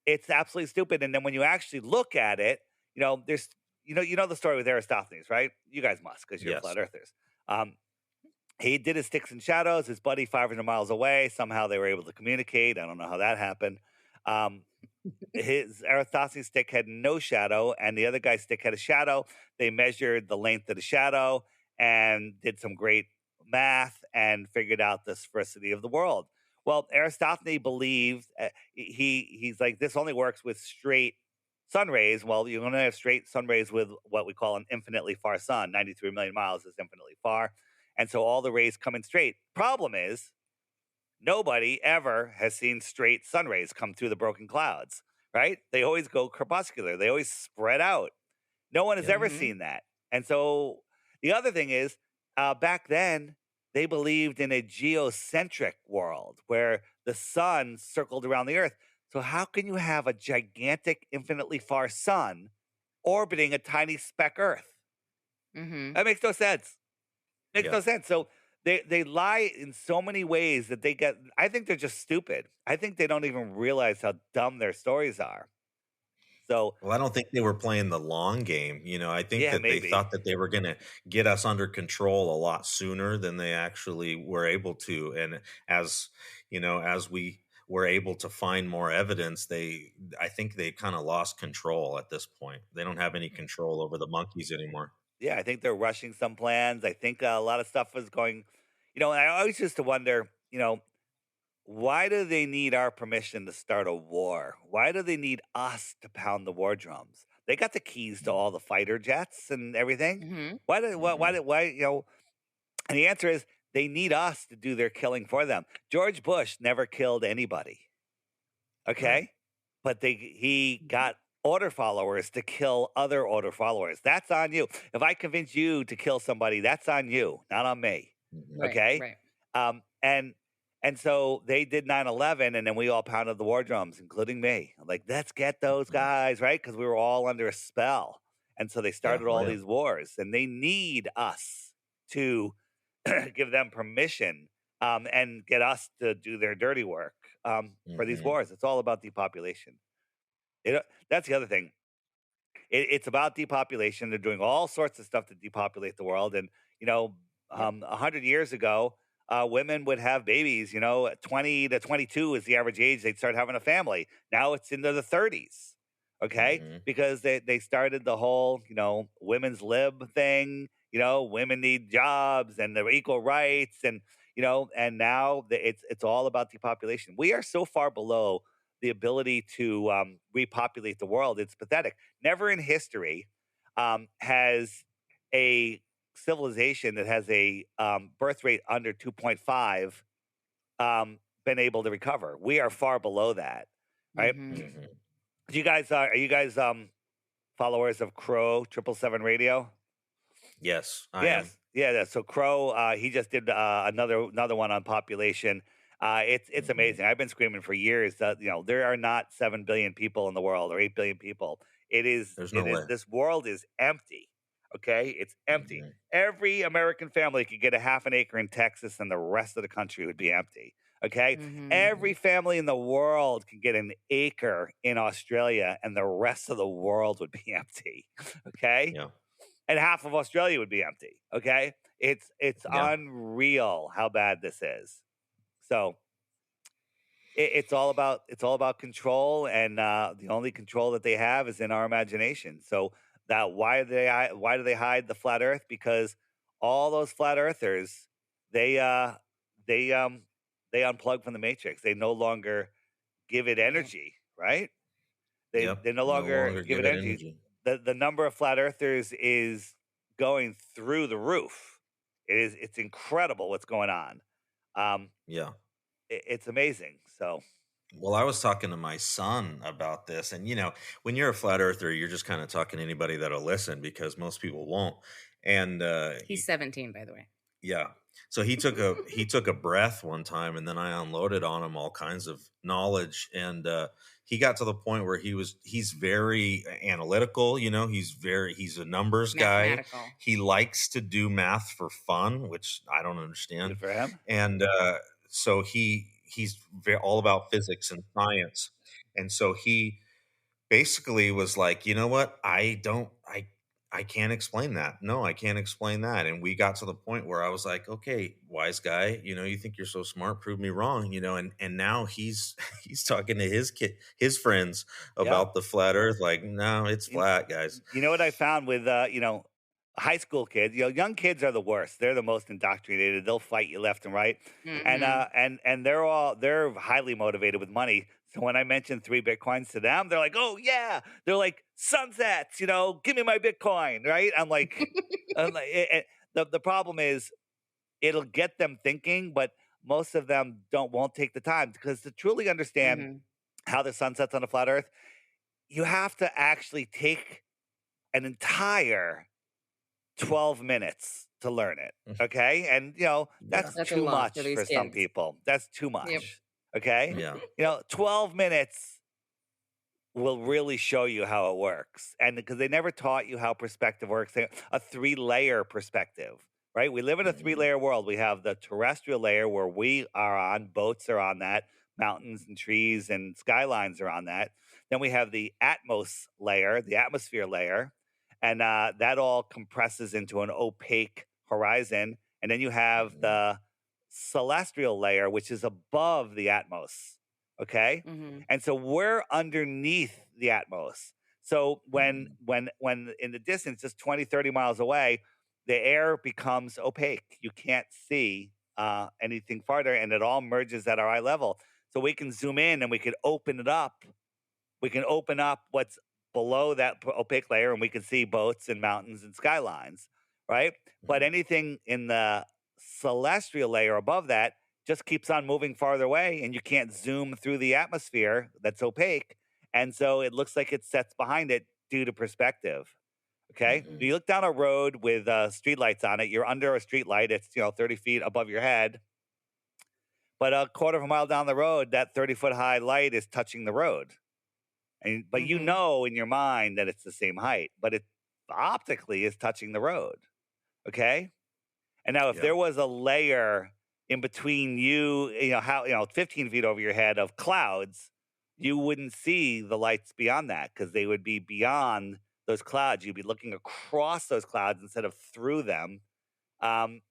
It's absolutely stupid. And then when you actually look at it, there's the story with Aristophanes, right? You guys must, because you're flat earthers. He did his sticks and shadows. His buddy 500 miles away. Somehow they were able to communicate. I don't know how that happened. His Aristophanes stick had no shadow, and the other guy's stick had a shadow. They measured the length of the shadow and did some great math and figured out the sphericity of the world. Well, Aristophanes believed he's like, this only works with straight sun rays. Well, you only have straight sun rays with what we call an infinitely far sun. 93 million miles is infinitely far. And so all the rays come in straight. Problem is, nobody ever has seen straight sun rays come through the broken clouds, right? They always go crepuscular. They always spread out. No one has ever seen that. And so the other thing is, back then, they believed in a geocentric world where the sun circled around the Earth. So how can you have a gigantic, infinitely far sun orbiting a tiny speck Earth? That makes no sense. Makes no sense. So they lie in so many ways that I think they're just stupid. I think they don't even realize how dumb their stories are. So, well, I don't think they were playing the long game. I think that they thought that they were going to get us under control a lot sooner than they actually were able to. And as we were able to find more evidence, I think they kind of lost control at this point. They don't have any control over the monkeys anymore. Yeah, I think they're rushing some plans. I think a lot of stuff is going, and I always used to wonder, why do they need our permission to start a war? Why do they need us to pound the war drums? They got the keys to all the fighter jets and everything. Why? And the answer is they need us to do their killing for them. George Bush never killed anybody. Okay. But he got order followers to kill other order followers. That's on you. If I convince you to kill somebody, that's on you, not on me. Okay. Right. And so they did 9/11, and then we all pounded the war drums, including me. I'm like, let's get those guys, right? Because we were all under a spell. And so they started all these wars, and they need us to give them permission and get us to do their dirty work for these wars. It's all about depopulation. That's the other thing. It's about depopulation. They're doing all sorts of stuff to depopulate the world. And, 100 years ago, women would have babies, 20 to 22 is the average age they'd start having a family. Now it's into the 30s. Okay. Because they started the whole, women's lib thing, women need jobs and their equal rights. And, and now it's all about depopulation. We are so far below the ability to repopulate the world. It's pathetic. Never in history has a civilization that has a birth rate under 2.5 been able to recover. We are far below that, right? Are you guys followers of Crow 777 Radio? Yes, I am. Yes, yeah. So Crow, he just did another one on population. It's Mhm. amazing. I've been screaming for years that there are not 7 billion people in the world or 8 billion people. It is There's it no is way. this world is empty. Okay, it's empty. Mhm. Every American family could get a half an acre in Texas, and the rest of the country would be empty. Okay, Mm-hmm. every family in the world can get an acre in Australia, and the rest of the world would be empty. Okay, Yeah, and half of Australia would be empty. Okay, it's yeah, unreal how bad this is. So it's all about control, and the only control that they have is in our imagination. So that why do they hide the flat Earth? Because all those flat earthers they they um they unplug from the matrix. They no longer give it Right. energy, right? They yep. no No longer longer give give it it energy. energy. The number of flat earthers is going through the roof. It's incredible what's going on. Um, Yeah. it's amazing. So Well, I was talking to my son about this, and when you're a flat earther, you're just kind of talking to anybody that'll listen because most people won't. And He's 17, by the way. yeah. So he took a breath one time, and then I unloaded on him all kinds of knowledge, and he got to the point where he's very analytical. He's a numbers guy. Mathematical. He likes to do math for fun, which I don't understand, good for him. and so he's all about physics and science, and so he basically was like, you know what? I can't explain that. No, I can't explain that. And we got to the point where I was like, okay, wise guy, you think you're so smart, prove me wrong, and now he's he's talking to his friends Yeah. about the flat earth, like, no, it's You, flat, guys. you know what I found with high school kids? Young kids are the worst. They're the most indoctrinated. They'll fight you left and right, and Mm-hmm. they're highly motivated with money. So when I mention 3 Bitcoins to them, they're like, "Oh yeah!" They're like, "Sunsets, give me my Bitcoin." Right? I'm like, the problem is it'll get them thinking, but most of them won't take the time because to truly understand Mm-hmm. how the sun sets on a flat Earth, you have to actually take an entire 12 minutes to learn it. Okay. And, Yeah, that's That's a too lot for much these for some kids. people. That's too Yep. much. Okay. yeah, 12 minutes will really show you how it works. And because they never taught you how perspective works, a 3-layer perspective, right? We live in a mhm, 3-layer world. We have the terrestrial layer where we are on, boats are on that, mountains and trees and skylines are on that. Then we have the atmos layer, the atmosphere layer, and that all compresses into an opaque horizon. And then you have mhm, the celestial layer, which is above the atmos. Okay. Mm-hmm. And so we're underneath the atmos. So when mhm, when when in the distance, just 20, 30 miles away, the air becomes opaque. You can't see anything farther, and it all merges at our eye level. So we can zoom in and we can open it up. We can open up what's below that opaque layer, and we can see boats and mountains and skylines, right? But mhm, anything in the celestial layer above that just keeps on moving farther away, and you can't zoom through the atmosphere that's opaque. And so it looks like it sets behind it due to perspective. Okay. mhm, You look down a road with streetlights on it, you're under a streetlight, it's 30 feet above your head. But a quarter of a mile down the road, that 30-foot high light is touching the road. But you Mm-hmm. know in your mind that it's the same height, but it optically is touching the road. Okay. And now, if yeah, there was a layer in between you, 15 feet over your head of clouds, you wouldn't see the lights beyond that because they would be beyond those clouds. You'd be looking across those clouds instead of through them.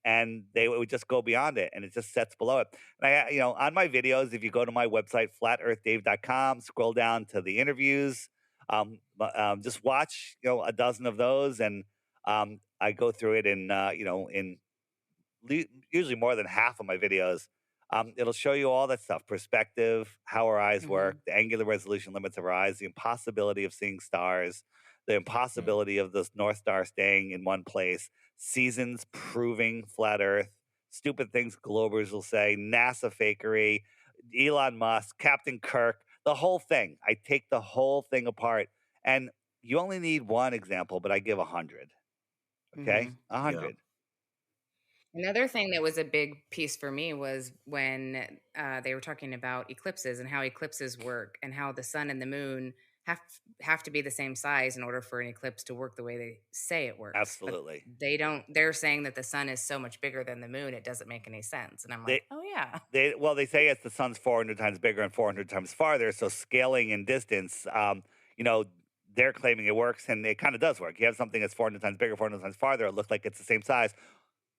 And they would just go beyond it and it just sets below it. And on my videos, if you go to my website, flatearthdave.com, scroll down to the interviews, just watch, a dozen of those. And I go through it in usually more than half of my videos. It'll show you all that stuff: perspective, how our eyes Mm-hmm. work, the angular resolution limits of our eyes, the impossibility of seeing stars, the mm, impossibility of the North Star staying in one place, seasons proving flat Earth, stupid things Globers will say, NASA fakery, Elon Musk, Captain Kirk, the whole thing. I take the whole thing apart. And you only need one example, but I give 100. Okay, Mhm. 100. Another thing that was a big piece for me was when they were talking about eclipses and how eclipses work and how the sun and the moon have have to be the same size in order for an eclipse to work the way they say it works. But Absolutely. they don't. They're saying that the sun is so much bigger than the moon, it doesn't make any sense. And I'm They like, oh yeah. they say it's the sun's 400 times bigger and 400 times farther. So scaling in distance, you know, they're claiming it works, and it kind of does work. You have something that's 400 times bigger, 400 times farther. It looks like it's the same size,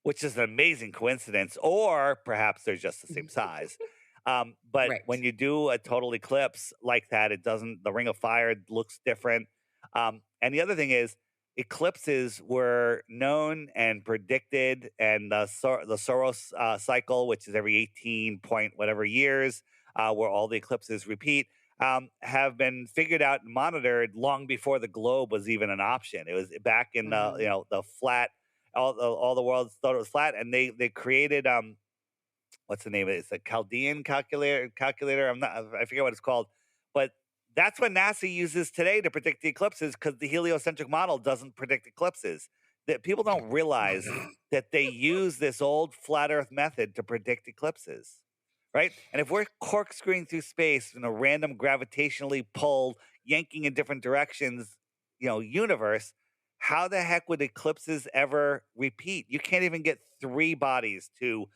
which is an amazing coincidence, or perhaps they're just the same size. But Right. when you do a total eclipse like that, it doesn't. The Ring of Fire looks different. And the other thing is, eclipses were known and predicted, and the Soros cycle, which is every 18 point whatever years, where all the eclipses repeat. Have been figured out and monitored long before the globe was even an option. It was back in Mhm. the flat, all the world thought it was flat, and they created what's the name of it? It's a Chaldean calculator. I forget what it's called, but that's what NASA uses today to predict the eclipses, because the heliocentric model doesn't predict eclipses. That people don't realize that they use this old flat Earth method to predict eclipses, right? And if we're corkscrewing through space in a random gravitationally pulled, yanking in different directions, universe, how the heck would eclipses ever repeat? You can't even get three bodies to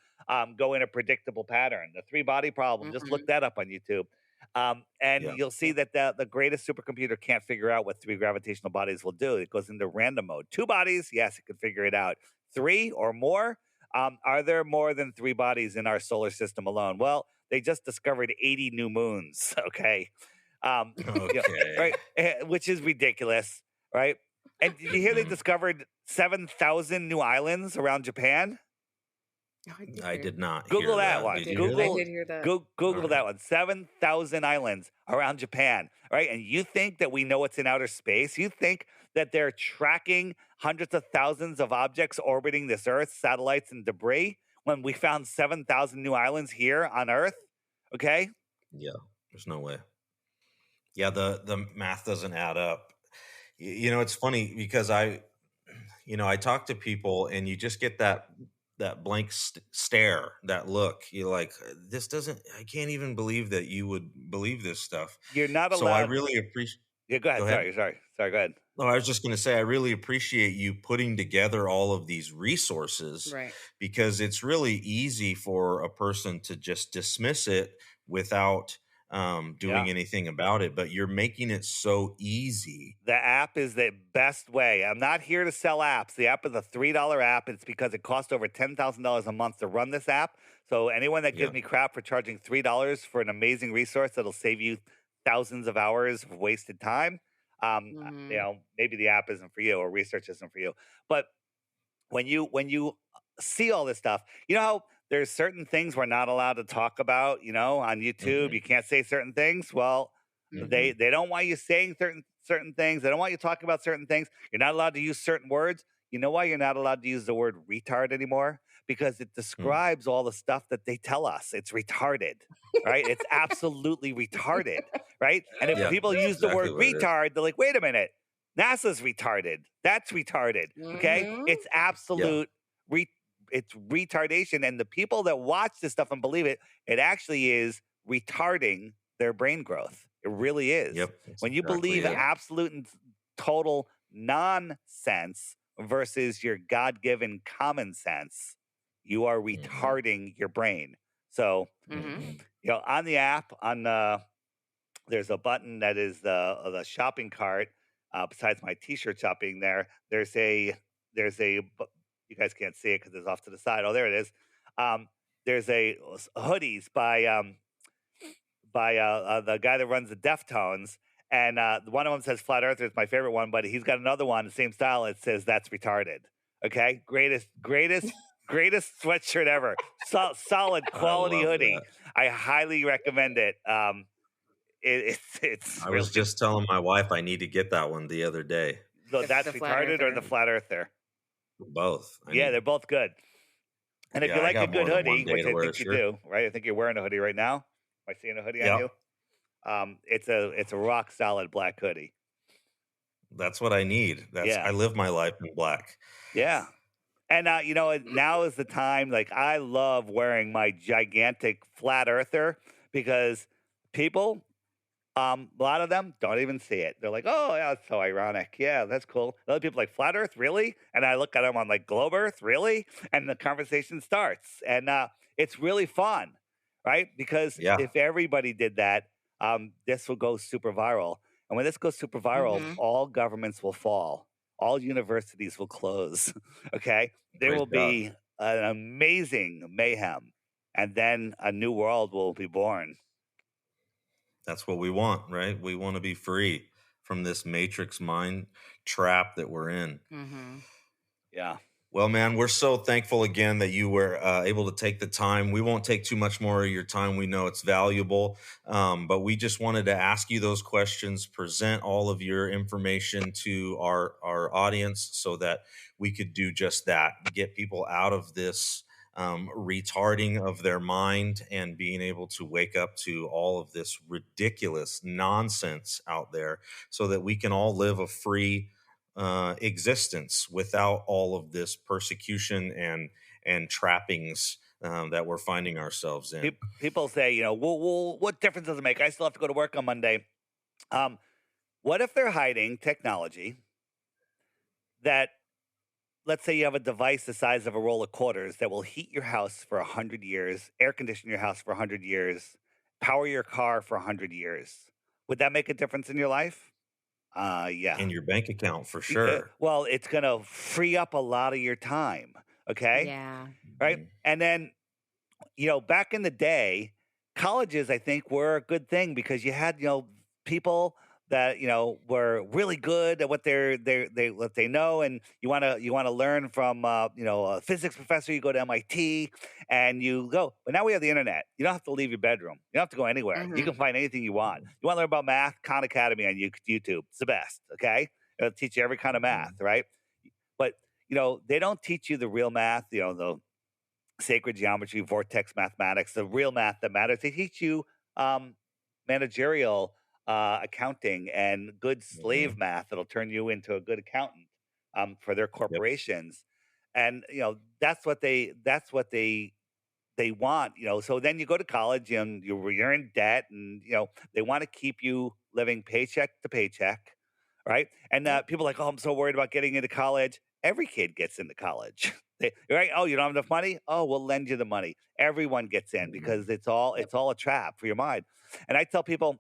go in a predictable pattern. The three body problem, just look Mhm. that up on YouTube. And Yeah. you'll see Yeah. that the greatest supercomputer can't figure out what three gravitational bodies will do. It goes into random mode. Two bodies, yes, it can figure it out. Three or more, are there more than three bodies in our solar system alone? Well, they just discovered 80 new moons. Okay. Yeah, Okay. right. Which is ridiculous, right? And did you hear they Mhm. discovered 7,000 new islands around Japan? Oh, I did I hear. did not Google hear that that. I one. Did you did. hear I that? did hear that. Google Okay. that one. 7,000 islands around Japan, right? And you think that we know what's in outer space? You think that they're tracking hundreds of thousands of objects orbiting this Earth, satellites and debris, when we found 7,000 new islands here on Earth? Okay. Yeah. There's no way. Yeah, the math doesn't add up. It's funny because I talk to people and you just get that blank stare, that look. You're like, this doesn't. I can't even believe that you would believe this stuff. You're not So I allowed. really appreciate. Yeah, go Go ahead. ahead. Sorry, go ahead. No, I was just going to say I really appreciate you putting together all of these resources, Right. because it's really easy for a person to just dismiss it without Yeah. doing anything about it. But you're making it so easy. The app is the best way. I'm not here to sell apps. The app is a $3 app. It's because it costs over $10,000 a month to run this app. So anyone that gives Yeah. me crap for charging $3 for an amazing resource that'll save you thousands of hours of wasted time, Mhm. maybe the app isn't for you or research isn't for you. But when you see all this stuff, you know how there's certain things we're not allowed to talk about, on YouTube. Hmm. You can't say certain things. Well, Hmm. they don't want you saying certain things. They don't want you talking about certain things. You're not allowed to use certain words. You know why you're not allowed to use the word retard anymore? Because it describes all the stuff that they tell us. It's retarded, right? It's absolutely retarded, right? And if Yeah, people that's use the exactly word what it is. retard, they're like, wait a minute, NASA's retarded. That's retarded. Okay, Mhm. it's Yeah. absolute it's retardation, and the people that watch this stuff and believe it, it actually is retarding their brain growth. It really is. Yep. That's When you exactly believe it. Yep. absolute and total nonsense versus your God-given common sense, you are Hmm. retarding your brain. So, Mhm. Hmm. on the app, there's a button that is the shopping cart. Besides my T-shirt shopping, there's a you guys can't see it because it's off to the side. Oh, there it is. There's hoodies by the guy that runs the Deftones, and one of them says "Flat Earther" is my favorite one, but he's got another one the same style. It says "That's retarded." Okay, greatest sweatshirt ever. Solid I quality love hoodie. that. I highly recommend it. It's I really was just telling my wife I need to get that one the other day. that's The flat retarded or the earther. flat earther. Both. I Yeah, need. they're both good. And if Yeah, you I like a got good more than one hoodie, day which to I wear a think you shirt. do, right? I think you're wearing a hoodie right now. Am I seeing a hoodie on Yep. you? It's a rock solid black hoodie. That's what I need. Yeah. I live my life in black. Yeah. And now is the time. Like, I love wearing my gigantic flat earther because people, a lot of them don't even see it. They're like, "Oh, yeah, that's so ironic. Yeah, that's cool." Other people like, "Flat Earth, really?" And I look at them on like, "Globe Earth, really?" And the conversation starts, and it's really fun, right? Because Yeah, if everybody did that, this will go super viral. And when this goes super viral, Mm-hmm. all governments will fall, all universities will close. Okay, there praise will God. be an amazing mayhem, and then a new world will be born. That's what we want, right? We want to be free from this matrix mind trap that we're in. Mm-hmm. Yeah. Well, man, we're so thankful again that you were able to take the time. We won't take too much more of your time. We know it's valuable, but we just wanted to ask you those questions, present all of your information to our audience so that we could do just that, get people out of this retarding of their mind and being able to wake up to all of this ridiculous nonsense out there so that we can all live a free existence without all of this persecution and trappings that we're finding ourselves in. People say, well, what difference does it make? I still have to go to work on Monday. What if they're hiding technology that, let's say you have a device the size of a roll of quarters that will heat your house for 100 years, air condition your house for 100 years, power your car for 100 years. Would that make a difference in your life? Yeah. In your bank account for sure. Well, it's going to free up a lot of your time. Okay. Yeah. Right. Mhm. And then, back in the day, colleges, I think, were a good thing because you had, people that, were really good at what what they know. And you want to learn from, a physics professor, you go to MIT and you go, but now we have the internet. You don't have to leave your bedroom. You don't have to go anywhere. You Mm-hmm. can find anything you want. You want to learn about math? Khan Academy on YouTube. It's the best. Okay. It'll teach you every kind of math. Right. But, they don't teach you the real math, the sacred geometry, vortex mathematics, the real math that matters. They teach you managerial accounting and good slave Mhm. math that'll turn you into a good accountant for their Yep. corporations. And that's what they want. So then you go to college and you're in debt, and they want to keep you living paycheck to paycheck, right? And Yep. people are like, oh, I'm so worried about getting into college. Every kid gets into college. Right? Oh, you don't have enough money? Oh, we'll lend you the money. Everyone gets in because it's all Yep. a trap for your mind. And I tell people,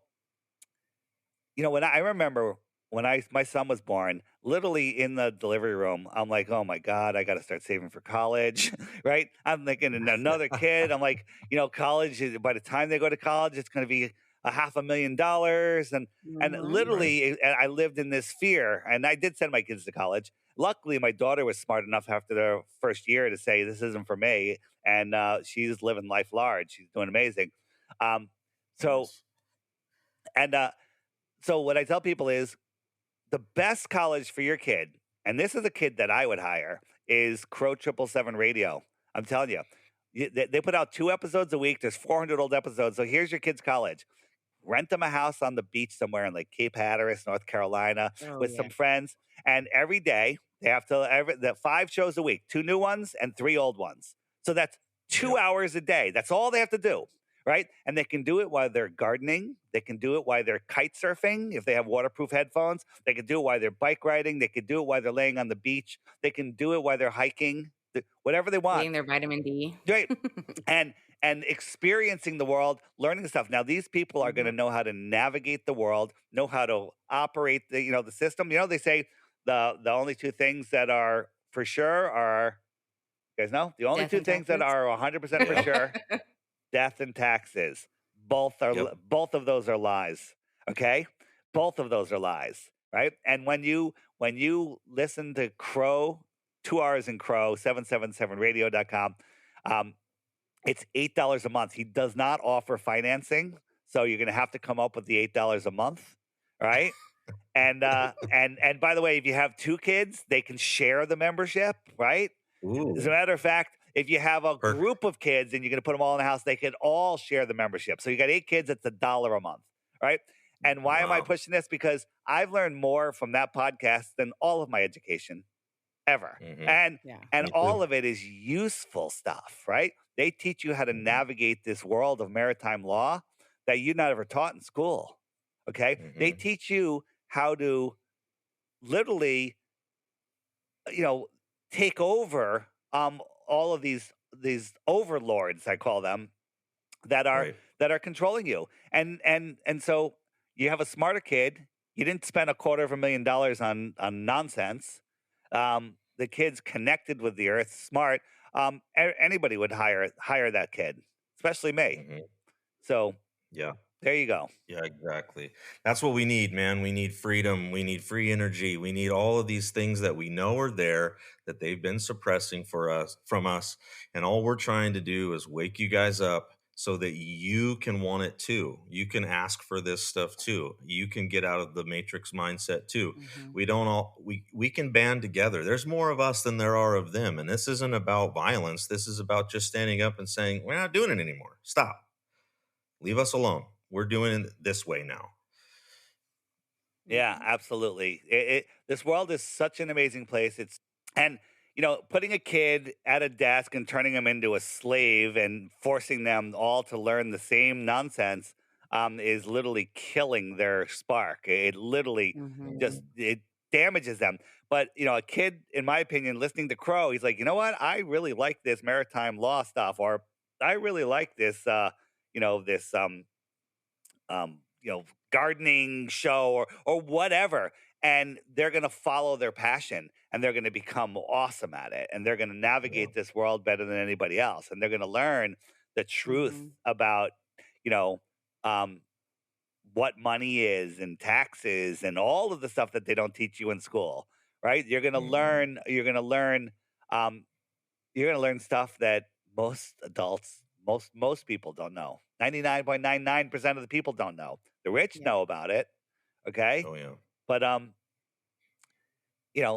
when I remember when my son was born, literally in the delivery room, I'm like, oh my God, I got to start saving for college, right? I'm thinking, and another kid, I'm like, college, by the time they go to college, it's going to be a $500,000. And Mm-hmm. literally, I lived in this fear. And I did send my kids to college. Luckily, my daughter was smart enough after the first year to say, this isn't for me. And she's living life large. She's doing amazing. Um, so, Nice. and so what I tell people is the best college for your kid, and this is a kid that I would hire, is Crow 777 Radio. I'm telling you, they put out 2 episodes a week. There's 400 old episodes. So here's your kid's college. Rent them a house on the beach somewhere in like Cape Hatteras, North Carolina, Oh with yeah. some friends. And every day they have the 5 shows a week, 2 new ones and 3 old ones. So that's 2 Yep. hours a day. That's all they have to do. Right. And they can do it while they're gardening. They can do it while they're kite surfing. If they have waterproof headphones, they can do it while they're bike riding. They can do it while they're laying on the beach. They can do it while they're hiking, whatever they want. Getting their vitamin D. Right. And experiencing the world, learning stuff. Now, these people are going to Mhm. know how to navigate the world, know how to operate the system. They say the only 2 things that are for sure are, you guys know, the only Death 2 and things that taxes. are 100% for Yeah. sure, death and taxes. Both Yep. of those are lies. Okay, both of those are lies, right? And when you listen to Crow, 2 hours in Crow, 777radio.com, it's $8 a month. He does not offer financing, so you're going to have to come up with the $8 a month, right? And and by the way, if you have 2 kids, they can share the membership, right? As a Ooh. matter of fact, if you have a Perfect. group of kids and you're going to put them all in the house, they could all share the membership. So you got 8 kids, it's $1 a month, right? And why am I Wow. pushing this? Because I've learned more from that podcast than all of my education ever. Hmm. Yeah. And Me all too. of it is useful stuff, right? They teach you how to Hmm. navigate this world of maritime law that you're not ever taught in school. Okay? They Hmm. teach you how to literally, you know, take over all of these overlords, I call them, that are Right. controlling you. And so you have a smarter kid. You didn't spend $250,000 on nonsense. The kid's connected with the earth, smart. Anybody would hire that kid, especially me. Hmm. So Yeah. there you go. Yeah, exactly. That's what we need, man. We need freedom. We need free energy. We need all of these things that we know are there that they've been suppressing from us. And all we're trying to do is wake you guys up so that you can want it too. You can ask for this stuff too. You can get out of the matrix mindset too. Mm-hmm. We can band together. There's more of us than there are of them. And this isn't about violence. This is about just standing up and saying, we're not doing it anymore. Stop. Leave us alone. We're doing it this way now. Yeah, Mm-hmm. absolutely. This world is such an amazing place. And putting a kid at a desk and turning them into a slave and forcing them all to learn the same nonsense is literally killing their spark. It literally Mm-hmm. just it damages them. But a kid, in my opinion, listening to Crow, he's like, you know what? I really like this maritime law stuff, or I really like this, this gardening show or whatever. And they're going to follow their passion and they're going to become awesome at it. And they're going to Yeah. navigate this world better than anybody else. And they're going to learn the truth Mm-hmm. about, you know, um, what money is and taxes and all of the stuff that they don't teach you in school, right? Hmm. Um, you're going to learn stuff that most adults, most people don't know. 99.99% of the people don't know. The rich Yeah. know about it, okay? Oh yeah. But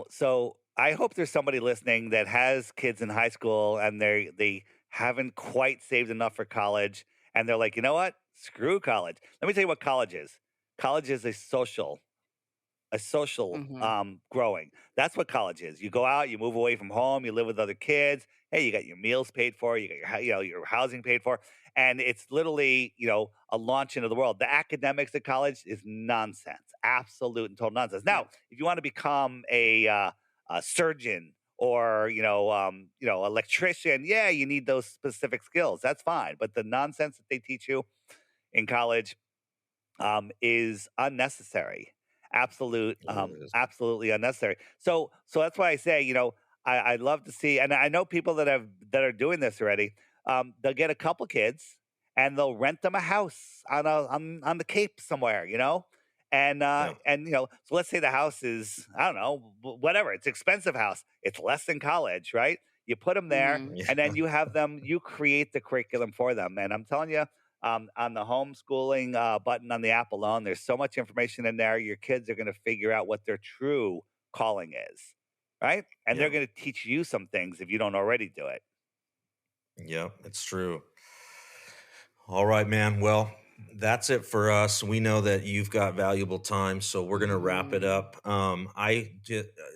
so I hope there's somebody listening that has kids in high school and they haven't quite saved enough for college and they're like, "You know what? Screw college." Let me tell you what college is. College is a social Mm-hmm. growing. That's what college is. You go out, you move away from home, you live with other kids. Hey, you got your meals paid for, you got your housing paid for, and it's literally a launch into the world. The academics at college is nonsense, absolute and total nonsense. Yeah. Now, if you want to become a surgeon or electrician, yeah, you need those specific skills. That's fine, but the nonsense that they teach you in college is unnecessary. It is. Absolutely unnecessary. So that's why I say, I'd love to see, and I know people that are doing this already. They'll get a couple kids and they'll rent them a house on the Cape somewhere, Yeah. so let's say the house is, I don't know, whatever. It's an expensive house. It's less than college, right? You put them there, Mm-hmm. and Yeah. then you create the curriculum for them. And I'm telling you, on the homeschooling button on the app alone, there's so much information in there. Your kids are going to figure out what their true calling is, right? And they're Yeah. going to teach you some things if you don't already do it. Yeah. It's true. All right, man. Well, that's it for us. We know that you've got valuable time, so we're going to wrap it Mm-hmm. up.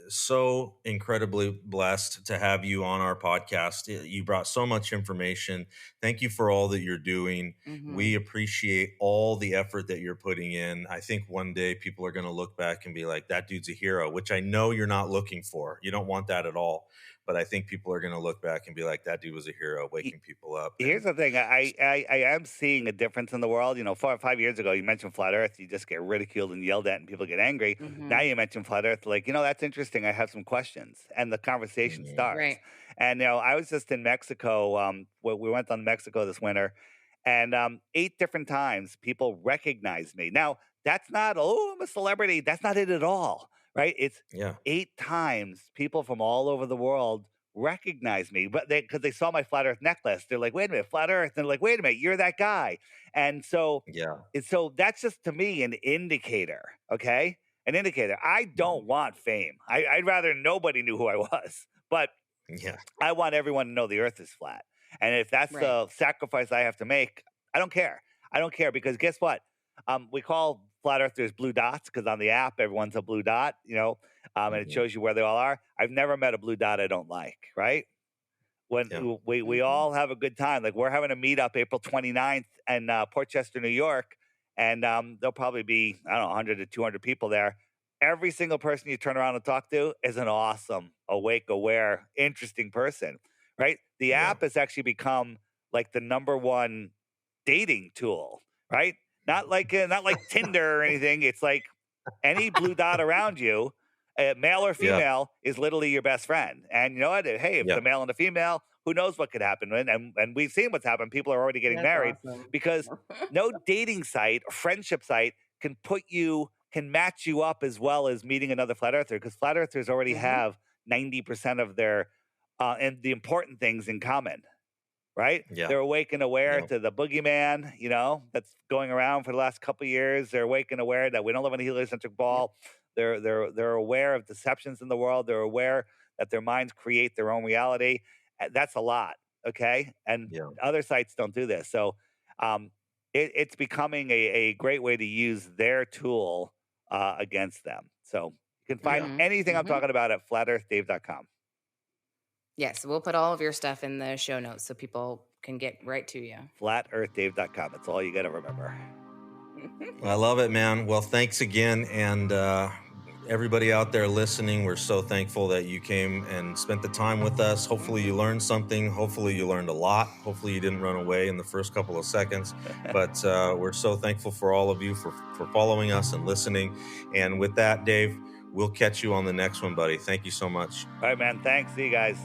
So incredibly blessed to have you on our podcast. You brought so much information. Thank you for all that you're doing. Mm-hmm. We appreciate all the effort that you're putting in. I think one day people are going to look back and be like, that dude's a hero, which I know you're not looking for. You don't want that at all. But I think people are going to look back and be like, that dude was a hero, waking people up. Here's the thing. I am seeing a difference in the world. 4 or 5 years ago, you mentioned flat Earth, you just get ridiculed and yelled at, and people get angry. Now Mm-hmm. you mention flat Earth, like that's interesting. I have some questions, and the conversation Mhm. starts. Right. And I was just in Mexico. We went on Mexico this winter, and 8 different times people recognized me. Now that's not, oh, I'm a celebrity. That's not it at all, right? It's Yeah. 8 times people from all over the world recognize me, but because they saw my flat Earth necklace, they're like, "Wait a minute, flat Earth!" And they're like, "Wait a minute, you're that guy." And Yeah. so that's just to me an indicator, okay? An indicator. I don't want fame. I'd rather nobody knew who I was, but Yeah. I want everyone to know the Earth is flat. And if that's Right. the sacrifice I have to make, I don't care. I don't care because guess what? We call flat earthers blue dots because on the app everyone's a blue dot, and it shows you where they all are. I've never met a blue dot I don't like, right? When Yeah. we all have a good time. Like we're having a meetup April 29th in Port Chester, New York, and there'll probably be, I don't know, 100 to 200 people there. Every single person you turn around and talk to is an awesome, awake, aware, interesting person, right? The Yeah. app has actually become like the number one dating tool, right? Not like Tinder or anything. It's like any blue dot around you, male or Yeah. female, is literally your best friend. And you know what? Hey, if Yeah. the male and the female, who knows what could happen? And we've seen what's happened. People are already getting That's married awesome. because no dating site or friendship site can match you up as well as meeting another flat earther, because flat earthers already have 90% of their and the important things in common. Right? Yeah. They're awake and aware Yeah. to the boogeyman, that's going around for the last couple of years. They're awake and aware that we don't live in a heliocentric ball. They're aware of deceptions in the world. They're aware that their minds create their own reality. That's a lot, okay? And Yeah. other sites don't do this. So it's becoming a great way to use their tool against them. So you can find Yeah. anything I'm talking about at flatearthdave.com. Yes, we'll put all of your stuff in the show notes so people can get right to you. flatearthdave.com. That's all you got to remember. I love it, man. Well, thanks again. And everybody out there listening, we're so thankful that you came and spent the time with us. Hopefully you learned something. Hopefully you learned a lot. Hopefully you didn't run away in the first couple of seconds. But we're so thankful for all of you for following us and listening. And with that, Dave, we'll catch you on the next one, buddy. Thank you so much. All right, man. Thanks. See you guys.